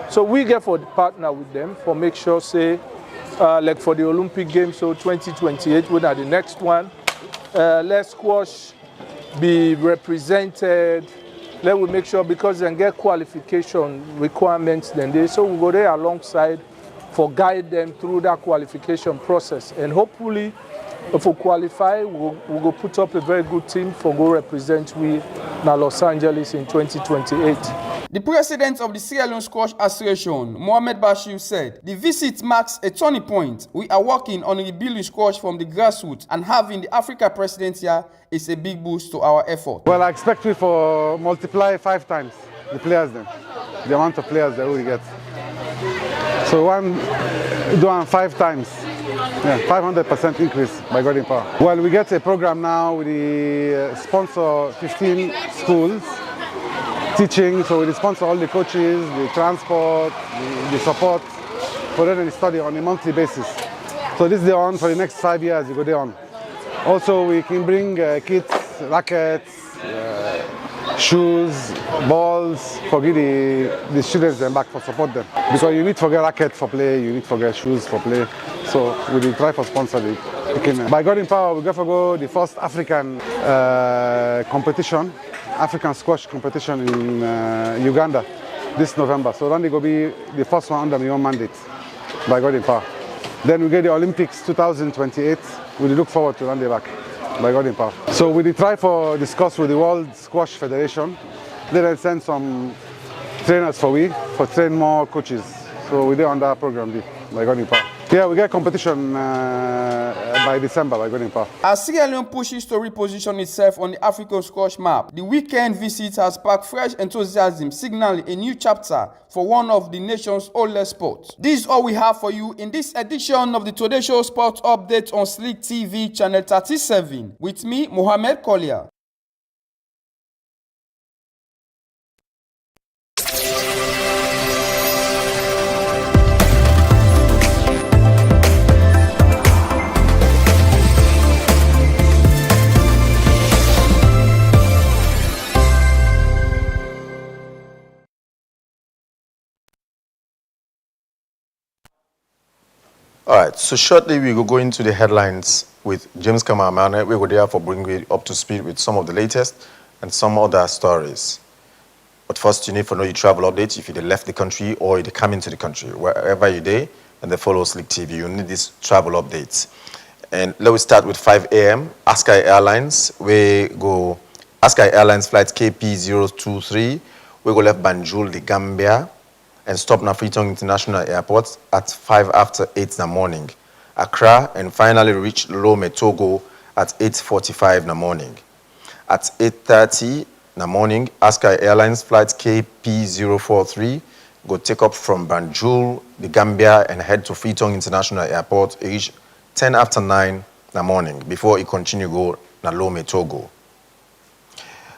So we get for the partner with them for make sure say like for the Olympic Games, so 2028 when are the next one. Let's squash be represented. Let we make sure because then get qualification requirements then they so we go there alongside for guide them through that qualification process, and hopefully if we qualify we'll go put up a very good team for go represent we now Los Angeles in 2028. The president of the Sierra Leone Squash Association, Mohamed Bashir, said the visit marks a turning point. We are working on rebuilding squash from the grassroots, and having the Africa president here is a big boost to our effort. Well, I expect we for multiply 5 times the players then, the amount of players that we get. So one do 5 times, yeah, 500% increase by God in power. Well, we get a program now with the sponsor 15 schools teaching, so we sponsor all the coaches, the transport, the support for them to study on a monthly basis. So this is the on for the next 5 years, you go there on. Also, we can bring kits, rackets, shoes, balls, for give the students them back for support them. Because you need to get racket for play, you need to get shoes for play. So we will try for sponsor the equipment. By God in power, we're going to go the first African competition, African squash competition in Uganda this November. So then they go be the first one under my own mandate, by God in power. Then we get the Olympics 2028. We look forward to run the back, by God in power. So we try for discuss with the World Squash Federation. They then send some trainers for train more coaches. So we do on that program, by God in power. Yeah, we get competition by December, by God in power. As Sierra Leone pushes to reposition itself on the African squash map, the weekend visit has sparked fresh enthusiasm, signaling a new chapter for one of the nation's oldest sports. This is all we have for you in this edition of the Today Show Sports Update on Slick TV Channel 37. With me, Mohamed Collier. All right, so shortly we will go into the headlines with James Kamamane. We will therefore bring you up to speed with some of the latest and some other stories. But first, you need to know your travel updates if you left the country or you come into the country. Wherever you're there and they follow Slick TV, you need these travel updates. And let's start with 5 a.m. Askai Airlines. We go Askai Airlines flight KP023. We go left Banjul, the Gambia, and stop na Freetown International Airport at 5 after 8 in the morning. Accra, and finally reach Lome, Togo at 8:45 in the morning. At 8:30 in the morning, Askai Airlines flight KP043 go take up from Banjul, the Gambia, and head to Freetown International Airport, reach 10 after 9 in the morning, before it continue go na Lome, Togo.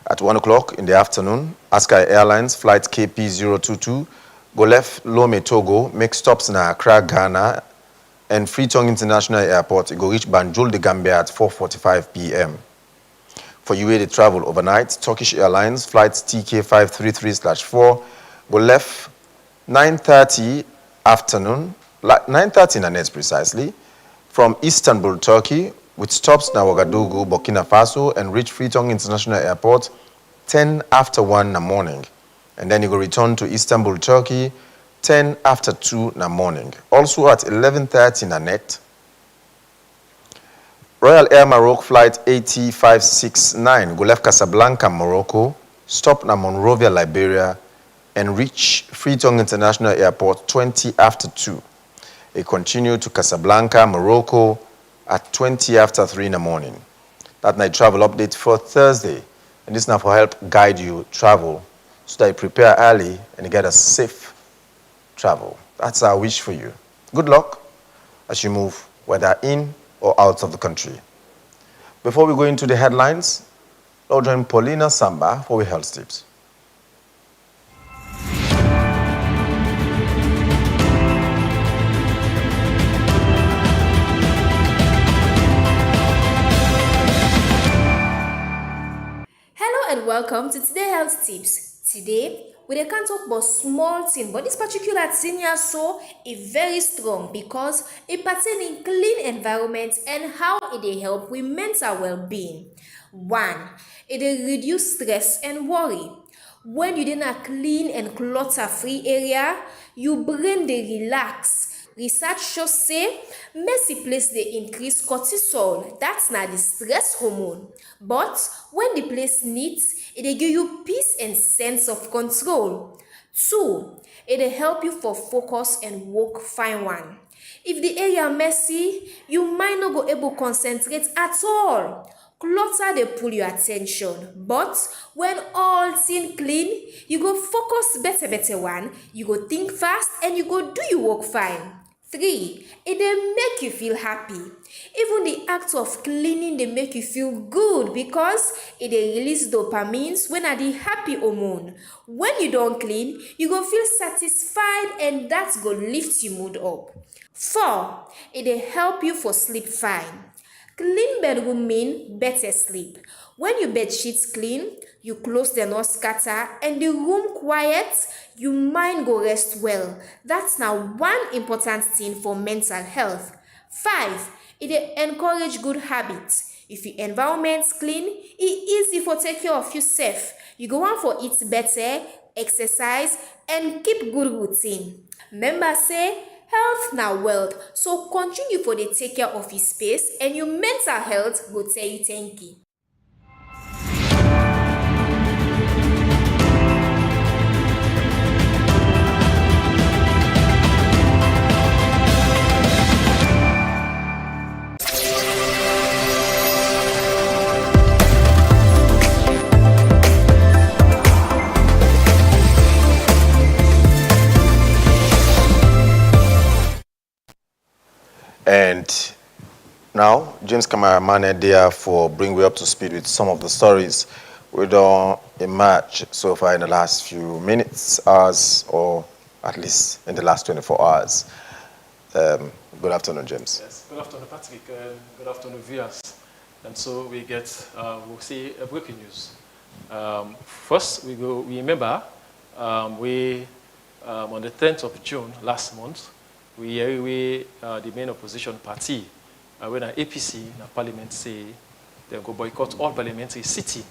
At 1 o'clock in the afternoon, Askai Airlines flight KP022 go left Lome, Togo, make stops in Accra, Ghana, and Freetown International Airport. It go reach Banjul, the Gambia at 4:45 p.m. For you where they travel overnight, Turkish Airlines flight TK533/4 go left 9:30 afternoon, 9:30 in the net precisely, from Istanbul, Turkey, with stops in Ouagadougou, Burkina Faso, and reach Freetown International Airport 10 after 1 in the morning. And then you go return to Istanbul, Turkey, 10 after 2 in the morning. Also at 11:30 in the net, Royal Air Maroc flight AT569 go left Casablanca, Morocco, stop in Monrovia, Liberia, and reach Freetown International Airport 20 after 2. It continue to Casablanca, Morocco at 20 after 3 in the morning. That night travel update for Thursday. And this now for help guide you travel so that you prepare early and you get a safe travel. That's our wish for you. Good luck as you move, whether in or out of the country. Before we go into the headlines, I'll join Paulina Samba for our health tips. And welcome to today's health tips. Today, we can talk about small thing, but this particular thing here so is very strong because it pertains in clean environment and how it dey help with mental well-being. 1. It dey reduce stress and worry. When you in a clean and clutter-free area, your brain dey relax. Research shows say messy place dey increase cortisol, that's not the stress hormone. But when the place neat, it dey give you peace and sense of control. 2. It dey help you for focus and work fine one. If the area messy, you might not go able to concentrate at all. Clutter dey pull your attention, but when all things clean, you go focus better one, you go think fast, and you go do your work fine. 3. It dey make you feel happy. Even the act of cleaning dey make you feel good because it dey release dopamines when are the happy hormone. When you don clean, you go feel satisfied and that go lift your mood up. 4. It dey help you for sleep fine. Clean bedroom mean better sleep. When your bed sheets clean, you close them not scatter, and the room quiet, your mind go rest well. That's now one important thing for mental health. 5. It encourage good habits. If your environment's clean, it's easy for take care of yourself. You go on for eat better, exercise, and keep good routine. Remember say, health na wealth, so continue for the take care of your space and your mental health will tell you thank you. And now, James Cameraman there for bring we up to speed with some of the stories we don't emerge so far in the last few minutes, hours, or at least in the last 24 hours. Good afternoon, James. Yes, good afternoon, Patrick. Good afternoon, viewers. And so we get, we'll see breaking news. First, we remember on the 10th of June last month, the main opposition party, when an APC in the parliament say they go boycott all parliamentary city.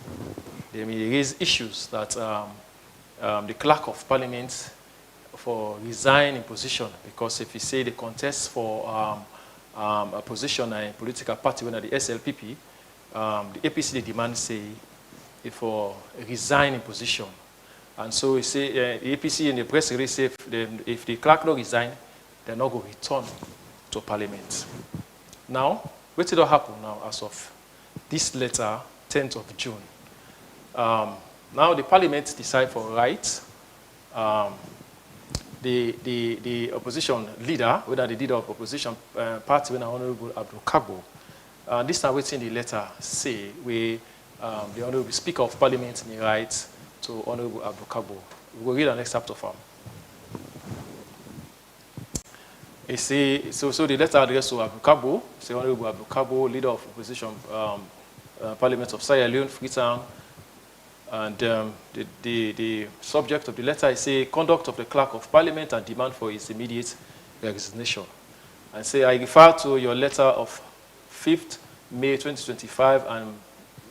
They may raise issues that the clerk of parliament for resign in position, because if you say the contest for a position in a political party when at the SLPP, the APC they demand say if resign in position. And so we say the APC in the press release say if the clerk don't resign, they're not going to return to Parliament. Now, what did happen now as of this letter, 10th of June? Now the Parliament decide for right. The opposition leader, whether the leader of opposition party, when Honorable Abdul Kagbo, this time waiting the letter say we the Honorable Speaker of Parliament in the right to Honorable Abdul Kagbo. We will read the next chapter from. He say so the letter addressed to Abdul Kagbo, say Honorable Abdul Kagbo, leader of opposition Parliament of Sierra Leone, Freetown. And the subject of the letter is say conduct of the clerk of Parliament and demand for his immediate resignation. And say I refer to your letter of 5th May 2025 and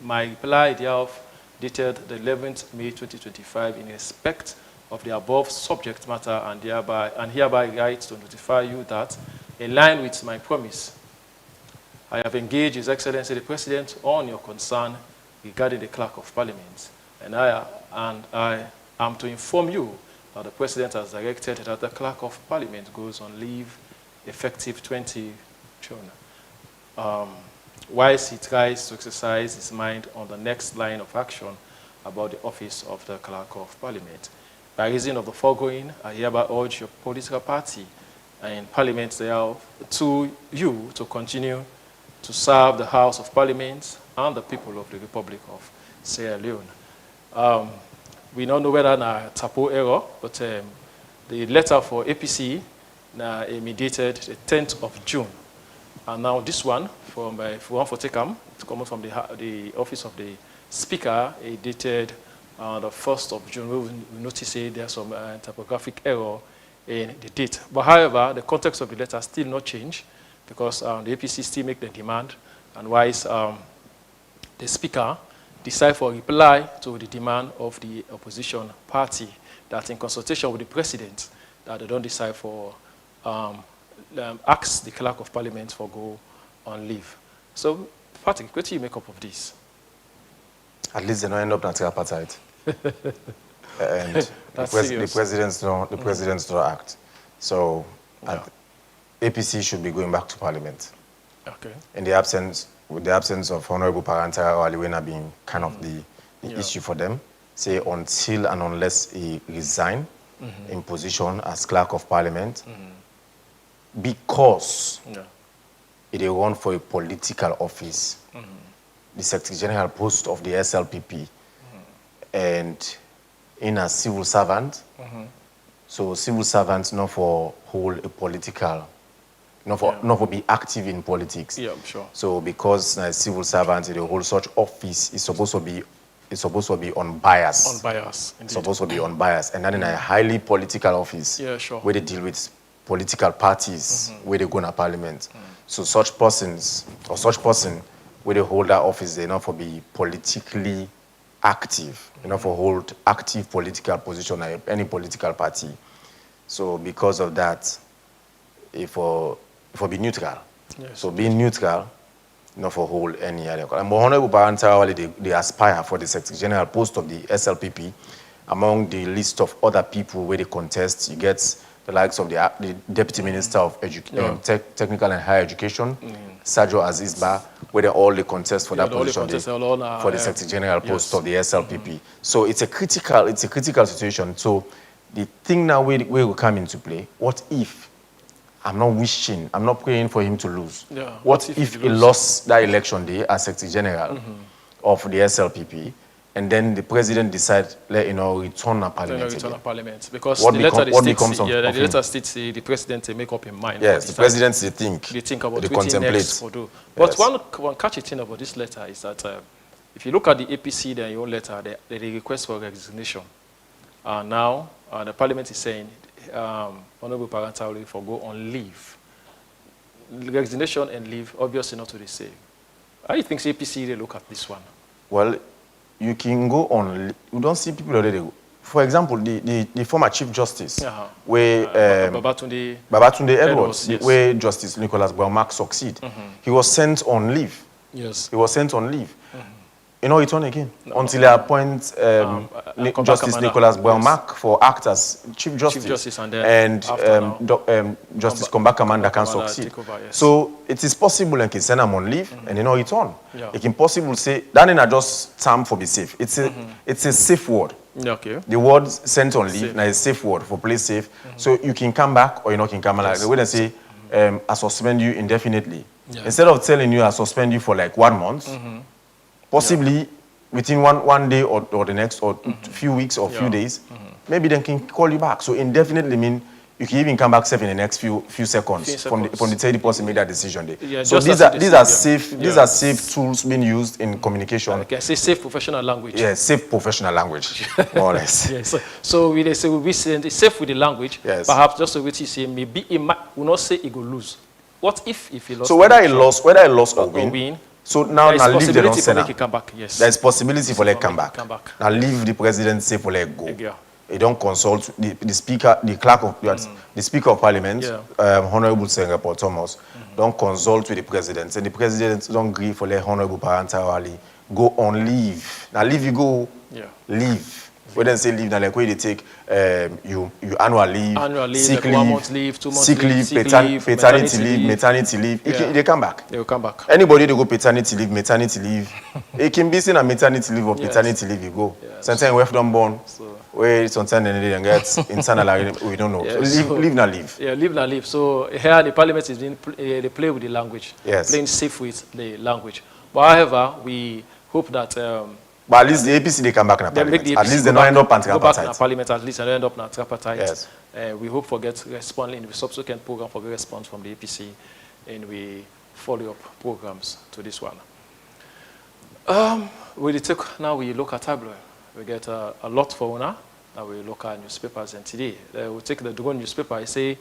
my reply thereof dated the 11th May 2025 in respect of the above subject matter and hereby write to notify you that in line with my promise, I have engaged His Excellency the President on your concern regarding the clerk of Parliament. And I am to inform you that the President has directed that the Clerk of Parliament goes on leave effective 20 June. Whilst he tries to exercise his mind on the next line of action about the office of the Clerk of Parliament. By reason of the foregoing, I hereby urge your political party and Parliament thereof to you to continue to serve the House of Parliament and the people of the Republic of Sierra Leone. We don't know whether a typo error, but the letter for APC dated the 10th of June. And now this one, from for Tekam, it's coming from the office of the Speaker, dated the 1st of June. We notice there's some typographic error in the date. But however, the context of the letter still not changed because the APC still make the demand, and wise the Speaker decide for reply to the demand of the opposition party that in consultation with the President that they don't decide for ask the Clerk of Parliament for go on leave. So, Patrick, what do you make up of this? At least they don't end up in a tripartite. And the presidents don't act. So, APC should be going back to Parliament. Okay. With the absence of Honorable Parantara or Aliwena being kind of the issue for them, say until and unless he resign in position as Clerk of Parliament, because they run for a political office, the Secretary General post of the SLPP, and in a civil servant, so civil servants not for hold a political, not for be active in politics. Yeah, sure. So because civil servants, they hold such office, it's supposed to be unbiased. Unbiased, indeed. Supposed to be unbiased, and then in a highly political office, where they deal with political parties, where they go in a parliament. So such persons or such person where they hold that office, they not for be politically active, not for hold active political position in any political party. So because of that, if be neutral. Yes. So being neutral, not for hold any other. And Honorable Parantara, they aspire for the Secretary General post of the SLPP. Among the list of other people where they contest, you get the likes of the Deputy Minister of Technical and Higher Education, Sergio Azizba, where they all contest for that position for the Secretary General post of the SLPP. So it's a critical situation. So the thing now where will come into play, what if I'm not praying for him to lose. What if he lost that election day as Secretary General of the SLPP, and then the President decides, return to Parliament? Because the letter states the President make up his mind. Yes, the President they think about they contemplate. Next for do. But one catchy thing about this letter is that if you look at the APC, their own letter, they request for resignation. Now the Parliament is saying Honorable Parantara will go on leave. Resignation and leave, obviously not to the same. How do you think APC they look at this one? Well, you can go on. We don't see people already for example, the former Chief Justice, where Babatunde Edwards, yes. where Justice Nicholas Boymark succeed, he was sent on leave. Yes. He was sent on leave. You know, it's on again until they appoint Justice Nicholas Boymark for act as Chief Justice, and Justice Komba Kamanda can succeed. Yes. So it is possible and can send them on leave, and you know it's on. It can possible say that is not just term for be safe. It's a safe word. Okay. The word sent on leave now is a safe word for play safe. So you can come back or you know can come back. They wouldn't say I suspend you indefinitely. Instead of telling you I suspend you for like 1 month. Possibly within one day or the next or few weeks or few days, maybe they can call you back. So indefinitely mean you can even come back safe in the next few seconds from the time the person made that decision day. Yeah, so these are safe tools being used in communication. Okay, say safe professional language. Yeah, safe professional language, more or less. Yes. So we say we send safe with the language. Yes. Perhaps just so we say maybe he will not say he will lose. What if he lost? So whether he lost or win. So now leave the non-senator. Yes. There is possibility for them come back. Now leave the president say for let go. They don't consult the speaker, the clerk of the speaker of parliament, Honorable Senga Paul Thomas. Don't consult with the president, and the president don't agree for let Honorable Parantawali go on leave. Now leave you go, leave. We then say leave now like where they take you annual leave, sick like leave, 1 month leave, 2 months sick leave, paternity leave, maternity leave. They come back. They will come back. Anybody they go paternity leave, maternity leave. It can be seen a maternity leave or paternity leave you go. Sometimes we have done born. Where sometimes they get internal, we don't know. So leave now leave. Yeah, leave now leave. So here the parliament is being they play with the language. Yes. Playing safe with the language. But however, we hope that but at least the APC they come back in the parliament. At least they don't end up in tripartite. Parliament, at least they don't end up in tripartite. Yes. We hope for get response in the subsequent program for get response from the APC, and we follow up programs to this one. We look at tabloid. We get a lot for now. Now we look at newspapers, and today we take the Dugon newspaper. I say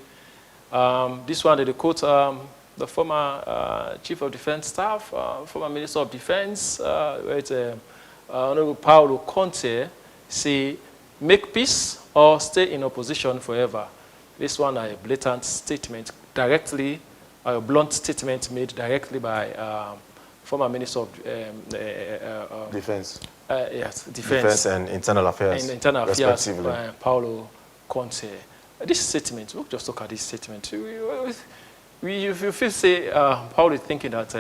this one they quote the former Chief of Defense Staff, former Minister of Defense, Honorable Paulo Conte, say, make peace or stay in opposition forever. This one is a blatant statement directly, a blunt statement made directly by former Minister of Defense. Yes, Defense and Internal Affairs, respectively. Paulo Conte. This statement, we'll just look at this statement. You feel say Paulo is thinking that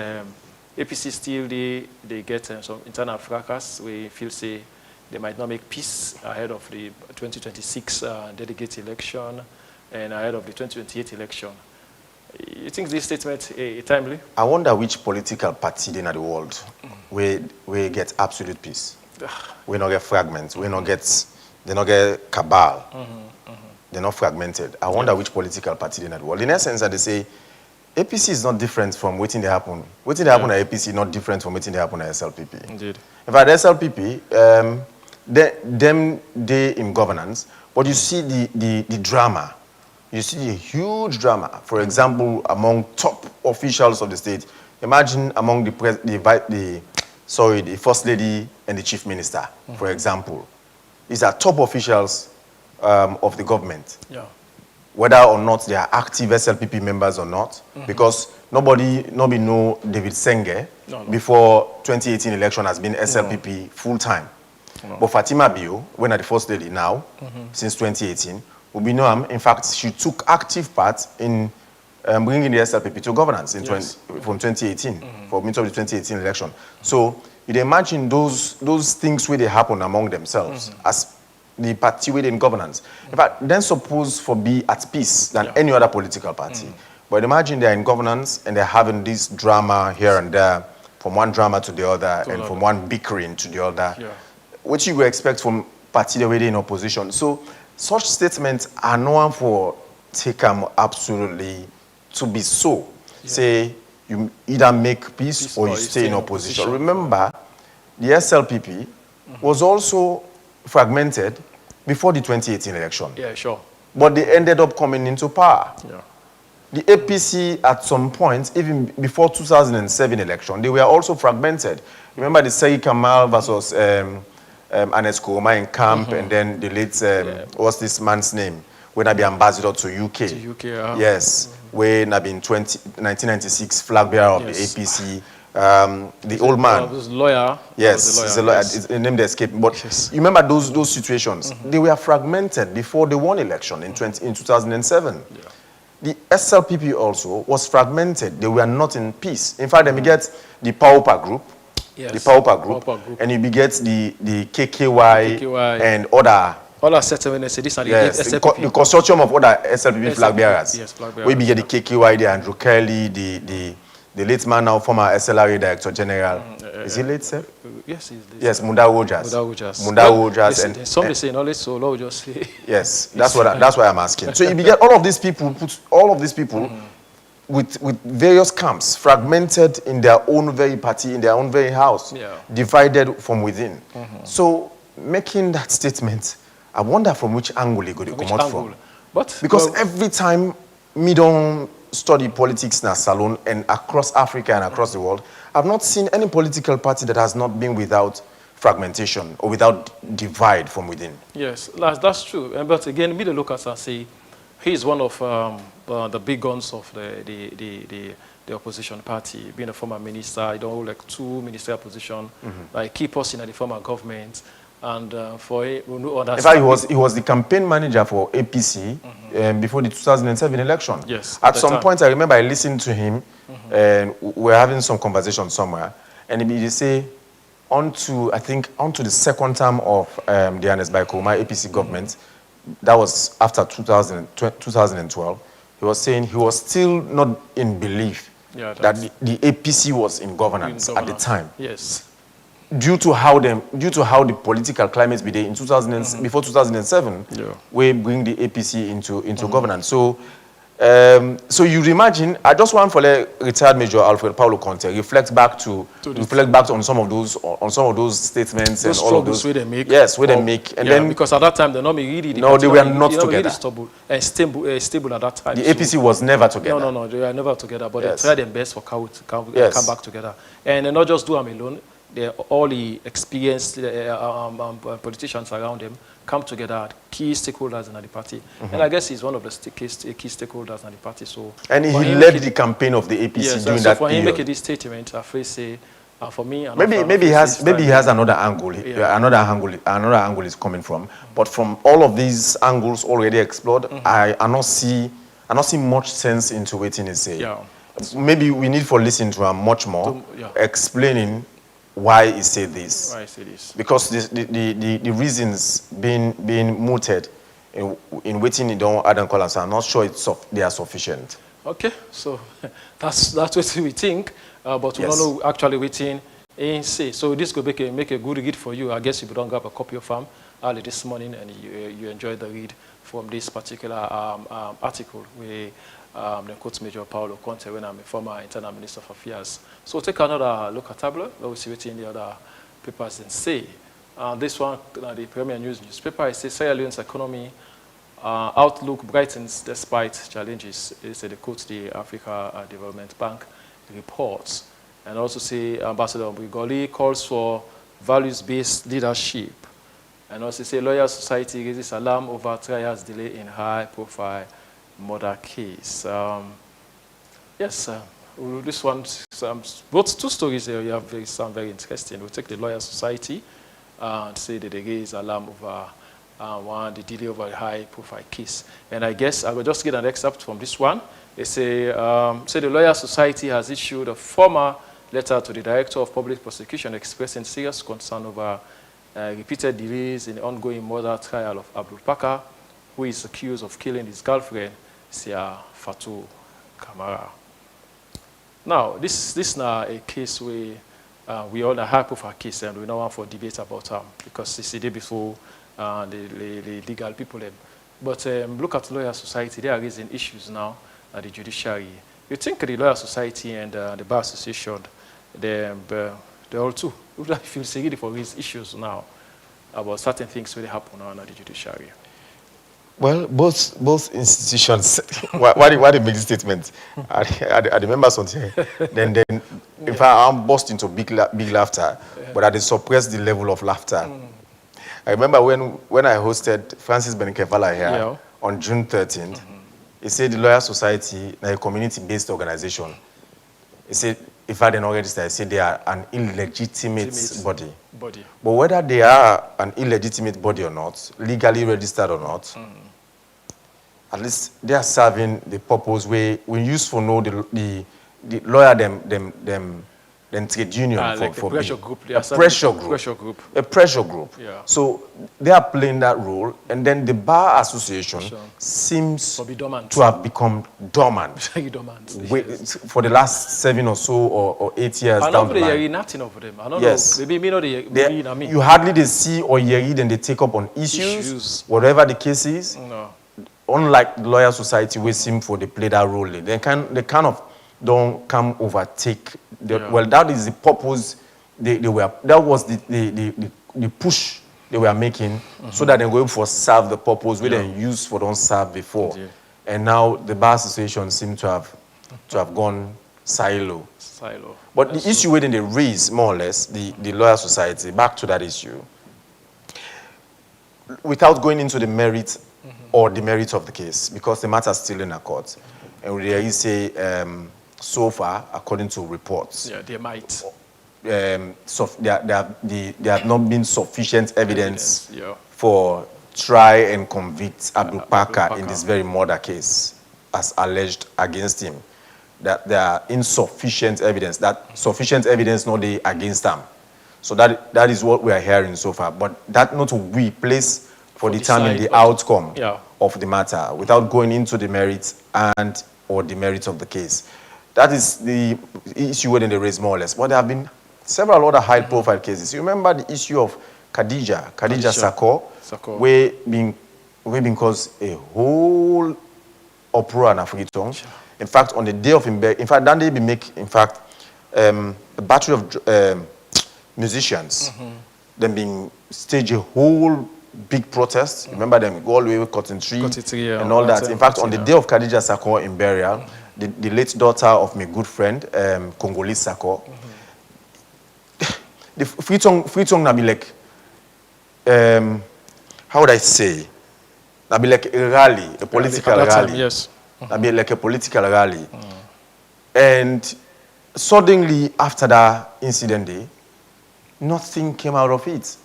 APC still they get some internal fracas. We feel say they might not make peace ahead of the 2026 delegate election and ahead of the 2028 election. You think this statement is timely? I wonder which political party in the world where get absolute peace. We not get fragments. They not get cabal. They're not fragmented. I wonder which political party in the world. In essence, they say APC is not different from waiting they happen. Waiting they happen at APC is not different from waiting they happen at SLPP. Indeed. In fact, SLPP, they in governance, but you see the drama. You see a huge drama. For example, among top officials of the state. Imagine among the First Lady and the Chief Minister, for example. These are top officials of the government. Yeah. Whether or not they are active SLPP members or not, because nobody know David Senge before 2018 election has been SLPP full-time. But Fatima Bio, when at the First Lady now, since 2018, we know in fact, she took active part in bringing the SLPP to governance in from 2018, for the 2018 election. So you'd imagine those things where they happen among themselves as the party within governance. In fact, then suppose for be at peace than any other political party. But imagine they're in governance and they're having this drama here and there, from one drama to the other, and from one bickering to the other, which you would expect from party that were in opposition. So such statements are known for take them absolutely to be so. Say you either make peace or you stay in opposition. Remember, the SLPP was also fragmented before the 2018 election. Yeah, sure. But they ended up coming into power. Yeah. The APC at some point, even before 2007 election, they were also fragmented. Remember the Sey Kamal versus Ernest Koroma in camp, and then the late, what's this man's name? When I be ambassador to UK. To UK, yes. When I be in 1996 flag bearer of the APC. The old man. Was lawyer. Yes, he's a lawyer. Yes. The name escaped. But you remember those situations? They were fragmented before they won election in 2007. Yeah. The SLPP also was fragmented. They were not in peace. In fact, then we get the Paupa group. Yes. The Paupa group. And you get the KKY and other. All settlement, this are the SLPP. The consortium of other SLPP flag bearers. Yes, flag bearers. We get the KKY, the Andrew Kelly, the late man now, former SLRA Director General. Is he late, sir? Yes, he's late. Yes, Munda Rojas. Munda Rojas. And some say knowledge, so Lord just say. Yes, that's why I'm asking. So you get all of these people, with various camps, fragmented in their own very party, in their own very house, divided from within. So making that statement, I wonder from which angle it could come out from. Because every time me don't study politics in a salon and across Africa and across the world, I've not seen any political party that has not been without fragmentation or without divide from within. Yes, that's true. But again, me the look at and say, he is one of the big guns of the opposition party, being a former minister. He don't hold like 2 ministerial positions, like key person in the former government. And for him, in fact, he was the campaign manager for APC before the 2007 election. Yes. At some point, I remember I listened to him, and we were having some conversation somewhere, and he say, onto the second term of the Ernest Bai Koroma APC government, that was after 2012. He was saying he was still not in belief that the APC was in governance at the time. Yes. Due to how the political climate be there in before 2007, we bring the APC into governance. So, so you imagine. I just want for retired Major Alfred Paulo Conte reflect back on some of those statements those and all of those. Where they make. Yes, where they make, and then because at that time they were not together. Really stable at that time. The APC was never together. No, they were never together. But they tried their best for come back together, and not just do them alone. All the experienced politicians around them come together, key stakeholders in the party. And I guess he's one of the key stakeholders in the party. So, and he led the campaign of the APC during that period. For him making this statement, I feel say, for me, maybe he has another angle. Another angle is coming from. But from all of these angles already explored, I not see much sense into waiting and say. Maybe we need for listening to him much more, explaining why he said this. Because the reasons being mooted in waiting in Don Adam Collins, I'm not sure they are sufficient. Okay, so that's what we think, but we don't know actually waiting and say. So this could make a good read for you. I guess if you don't grab a copy of them early this morning and you enjoy the read from this particular article where the quotes Major Paulo Conte when I'm a former Internal Minister of Affairs. So take another look at Tableau, where we see what in the other papers and say. This one, the Premier News newspaper, it says Sierra Leone's economy outlook brightens despite challenges. It's the quote the Africa Development Bank reports. And also say Ambassador Brigoli calls for values-based leadership. And also say Lawyer Society raises alarm over trials delay in high-profile murder case. Yes, this one, both 2 stories here, you have sound very interesting. We'll take the Lawyer Society and say that they raise alarm over the delay over a high-profile case. And I guess I will just get an excerpt from this one. They say, the Lawyer Society has issued a formal letter to the Director of Public Prosecution expressing serious concern over repeated delays in the ongoing murder trial of Abdul Pakar, who is accused of killing his girlfriend, Sia Fatou Kamara. Now, this is now a case where we all a high-profile case, and we don't want for debate about because it's the day before the legal people. But look at Lawyer Society; they are raising issues now at the judiciary. You think the Lawyer Society and the Bar Association, they're all too. If you say ready for these issues now about certain things really happen now at the judiciary. Well, both institutions, why they make this statement? I remember something. Then, if I am burst into big laughter, but I suppress the level of laughter. I remember when I hosted Francis Benikevala here Yeah. on June 13th, he said the Lawyer Society is a community-based organization. He said, if I didn't register, he said they are an illegitimate body. But whether they are an illegitimate body or not, legally registered or not, at least they are serving the purpose where we used to know the lawyer them trade union like for a pressure group. They a are serving pressure group. Pressure group. A pressure group. Yeah. So they are playing that role, and then the Bar Association seems to have become dormant. Very dormant. For the last 7 or so or 8 years I down don't the line. hear nothing of them. I don't Yes. know. Maybe me not the maybe not me. You hardly they see or hear then they take up on issues, whatever the case is. No. Unlike the Lawyer Society, we seem for they play that role. They kind of don't come overtake. Well, that is the purpose. That was the push they were making, so that they go for serve the purpose we then used for don't serve before. And now the Bar Association seem to have gone silo. But the issue within they raise more or less the Lawyer Society, back to that issue, without going into the merit or the merit of the case, because the matter is still in a court. And they say so far, according to reports, they might. So there have not been sufficient evidence for try and convict Abdul Parker in this very murder case, as alleged against him. That there are insufficient evidence. That sufficient evidence not they against them. So that is what we are hearing so far. But that not we place for determining the outcome of the matter without going into the merits or the merits of the case. That is the issue when they raise more or less. But there have been several other high-profile cases. You remember the issue of Khadija Sako, where being caused a whole uproar in Afriton. In fact, on the day of that day we make, in fact, a battery of musicians, them being stage a whole big protest. Remember them go all the way with Cotton Tree and all that. In fact, on the day of Khadija Sako in burial, the late daughter of my good friend, Congolese Sako, the Freetong na be like, how would I say? Na be like a rally, a political rally. Yes. Na be like a political rally. And suddenly, after that incident day, nothing came out of it.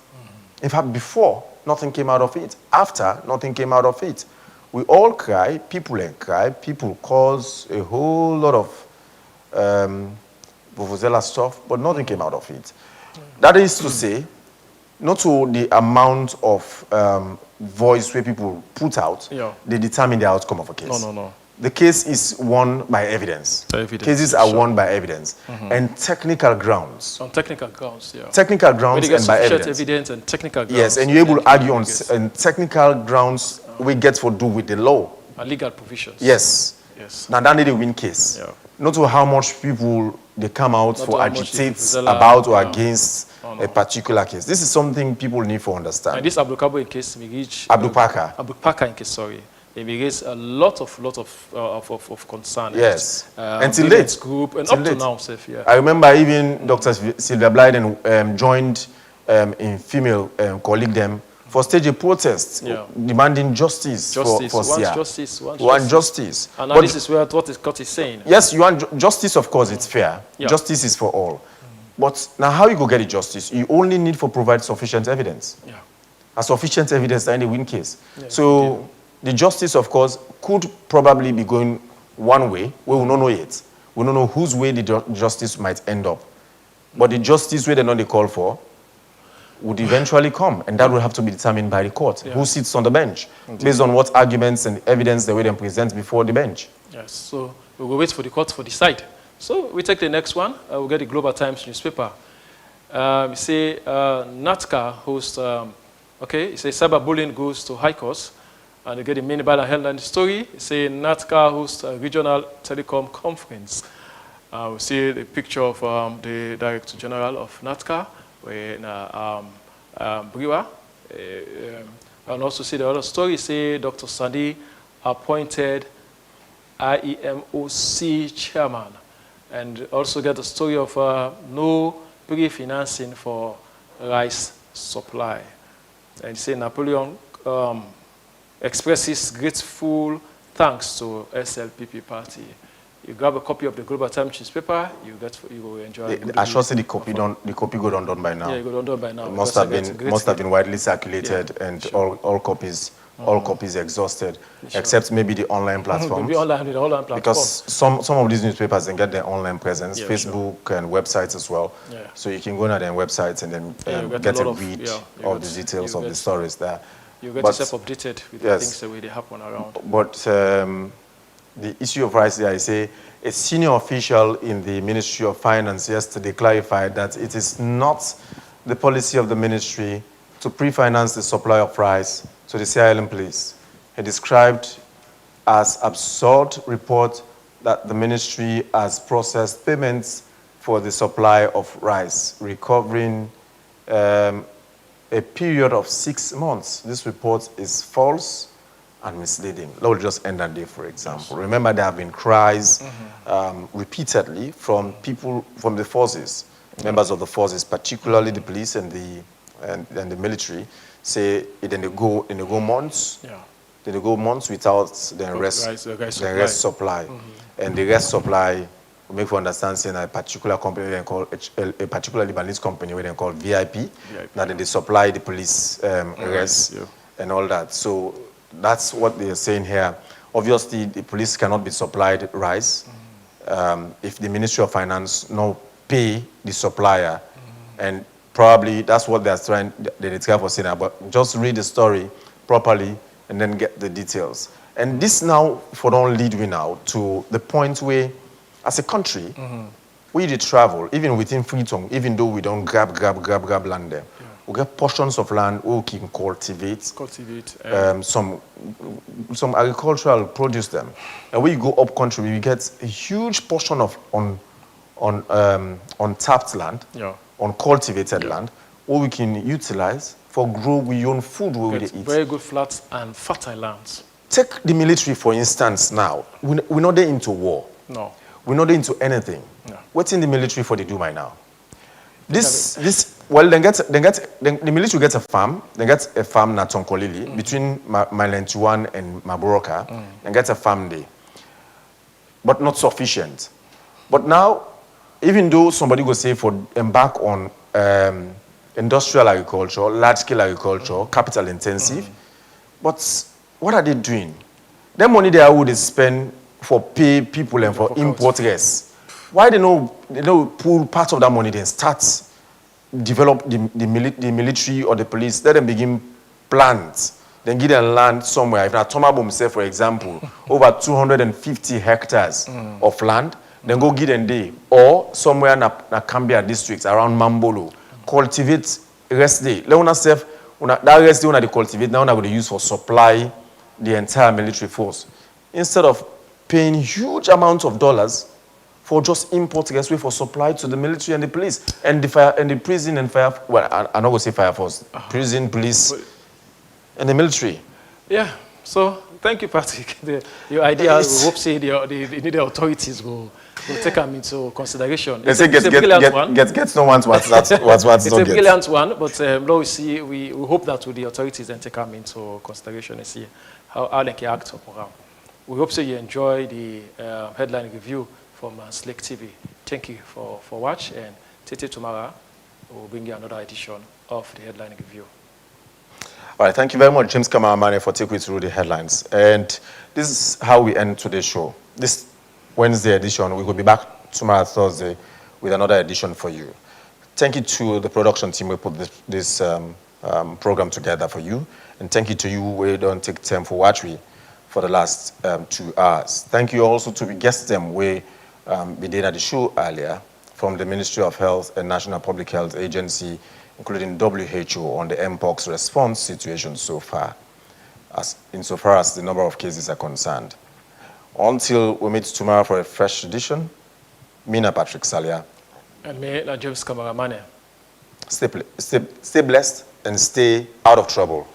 In fact, before, nothing came out of it. After, nothing came out of it. We all cry, people cause a whole lot of vuvuzela stuff, but nothing came out of it. That is to say, not to the amount of voice where people put out, they determine the outcome of a case. No. The case is won by evidence. Cases are won by evidence. And technical grounds. On technical grounds, Technical grounds and by evidence and technical grounds. Yes, and you're able to argue on technical grounds we get for do with the law. And legal provisions. Yes. Now that they win case. Not to how much people they come out Not for how much agitate about or against a particular case. This is something people need to understand. And this Abdul Kabo in case we reach Abdul Parker in case, sorry. They raise a lot of concern. Yes. Until late. Group and Till up to late. now, safe, I remember even Dr. Sylvia Blyden joined in female colleague them for stage a protest demanding justice for Sia. One justice. And now But this is where what Scott is saying. yes, you want justice, of course, it's fair. Justice is for all. But now how you go get the justice? You only need to provide sufficient evidence. A sufficient evidence in the win case. So the justice, of course, could probably be going one way. We will not know yet. We don't know whose way the justice might end up. But the justice way they know they call for would eventually come, and that will have to be determined by the court. Who sits on the bench, based on what arguments and evidence they will then present before the bench. Yes, so we will wait for the court to decide. So we take the next one. We'll get the Global Times newspaper. You say NATCA hosts, you say cyberbullying goes to High Court. And you get the main headline story. You say NATCA hosts a regional telecom conference. We see the picture of the Director General of NATCA, Briwa. And also see the other story. Say Dr. Sandi appointed IEMOC chairman. And also get the story of no pre-financing for rice supply. And say Napoleon expresses grateful thanks to SLPP party. You grab a copy of the Global Times newspaper, you will enjoy. I should say the copy got undone by now. Yeah, it got undone by now. It must have been widely circulated, and sure. all copies exhausted, except maybe the online platforms. Maybe the online platform. Because some of these newspapers can get their online presence, Facebook sure. and websites as well. Yeah. So you can go on their websites and then get a read of the details of the stories there. You get yourself updated with the things the way they happen around. But the issue of rice there, I say, a senior official in the Ministry of Finance yesterday clarified that it is not the policy of the ministry to pre-finance the supply of rice to the Sierra Leone police. He described as absurd report that the ministry has processed payments for the supply of rice, recovering a period of 6 months. This report is false and misleading. Let me just end that day, for example. Remember, there have been cries repeatedly from people from the forces, members of the forces, particularly the police and the military, say then they go months. Yeah. Then they go months without the rest supply. And the rest supply, we make for understand, saying a particular company they call a particular Lebanese company where they call VIP. Now then they supply the police rest and all that. So that's what they are saying here. Obviously, the police cannot be supplied rice if the Ministry of Finance not pay the supplier, and probably that's what they're trying. They try for saying, but just read the story properly and then get the details. And this now for don't lead me now to the point where, as a country, we did travel even within Freetown, even though we don't grab land there. We get portions of land we can cultivate some agricultural produce them. And when you go up country, we get a huge portion of untapped land, uncultivated land, where we can utilize for grow we own food where we eat. Very good flats and fertile lands. Take the military, for instance, now. We're not there into war. No. We're not there into anything. No. What's in the military for they do by now? The military gets a farm. They get a farm na Tonkolili between Malentuan and Maboroka, and get a farm there, but not sufficient. But now, even though somebody go say for embark on industrial agriculture, large-scale agriculture, capital intensive, but what are they doing? The money they would spend for pay people and for import rest. Why they don't pull part of that money then start develop the military or the police, let them begin plant, then give them land somewhere. If Tomabom say, for example, over 250 hectares of land, then go give them there. Or somewhere in Kambia district around Mambolo, cultivate rest day. Let us say that rest day they cultivate, now they're going to use for supply the entire military force. Instead of paying huge amounts of dollars for just import rest for supply to the military and the police and the prison and fire. Well, I'm not going to say fire force. Prison, police, and the military. Yeah. So thank you, Patrick. Your idea, we hope say the authorities will take them into consideration. They say get no one what's It's a brilliant one, but now we hope that with the authorities then take them into consideration and see how they can act around. We hope so you enjoy the headline review from Slick TV. Thank you for watching, and Tete tomorrow will bring you another edition of the headline review. All right, thank you very much, James Kamaramane, for taking you through the headlines. And this is how we end today's show. This Wednesday edition, we will be back tomorrow Thursday with another edition for you. Thank you to the production team who put this program together for you, and thank you to you who don't take time for watch me for the last 2 hours. Thank you also to the guests them we did at the show earlier from the Ministry of Health and National Public Health Agency, including WHO, on the Mpox response situation so far, insofar as the number of cases are concerned. Until we meet tomorrow for a fresh edition, Mina Patrick Salia. And me, James Kamaramane. Stay blessed and stay out of trouble.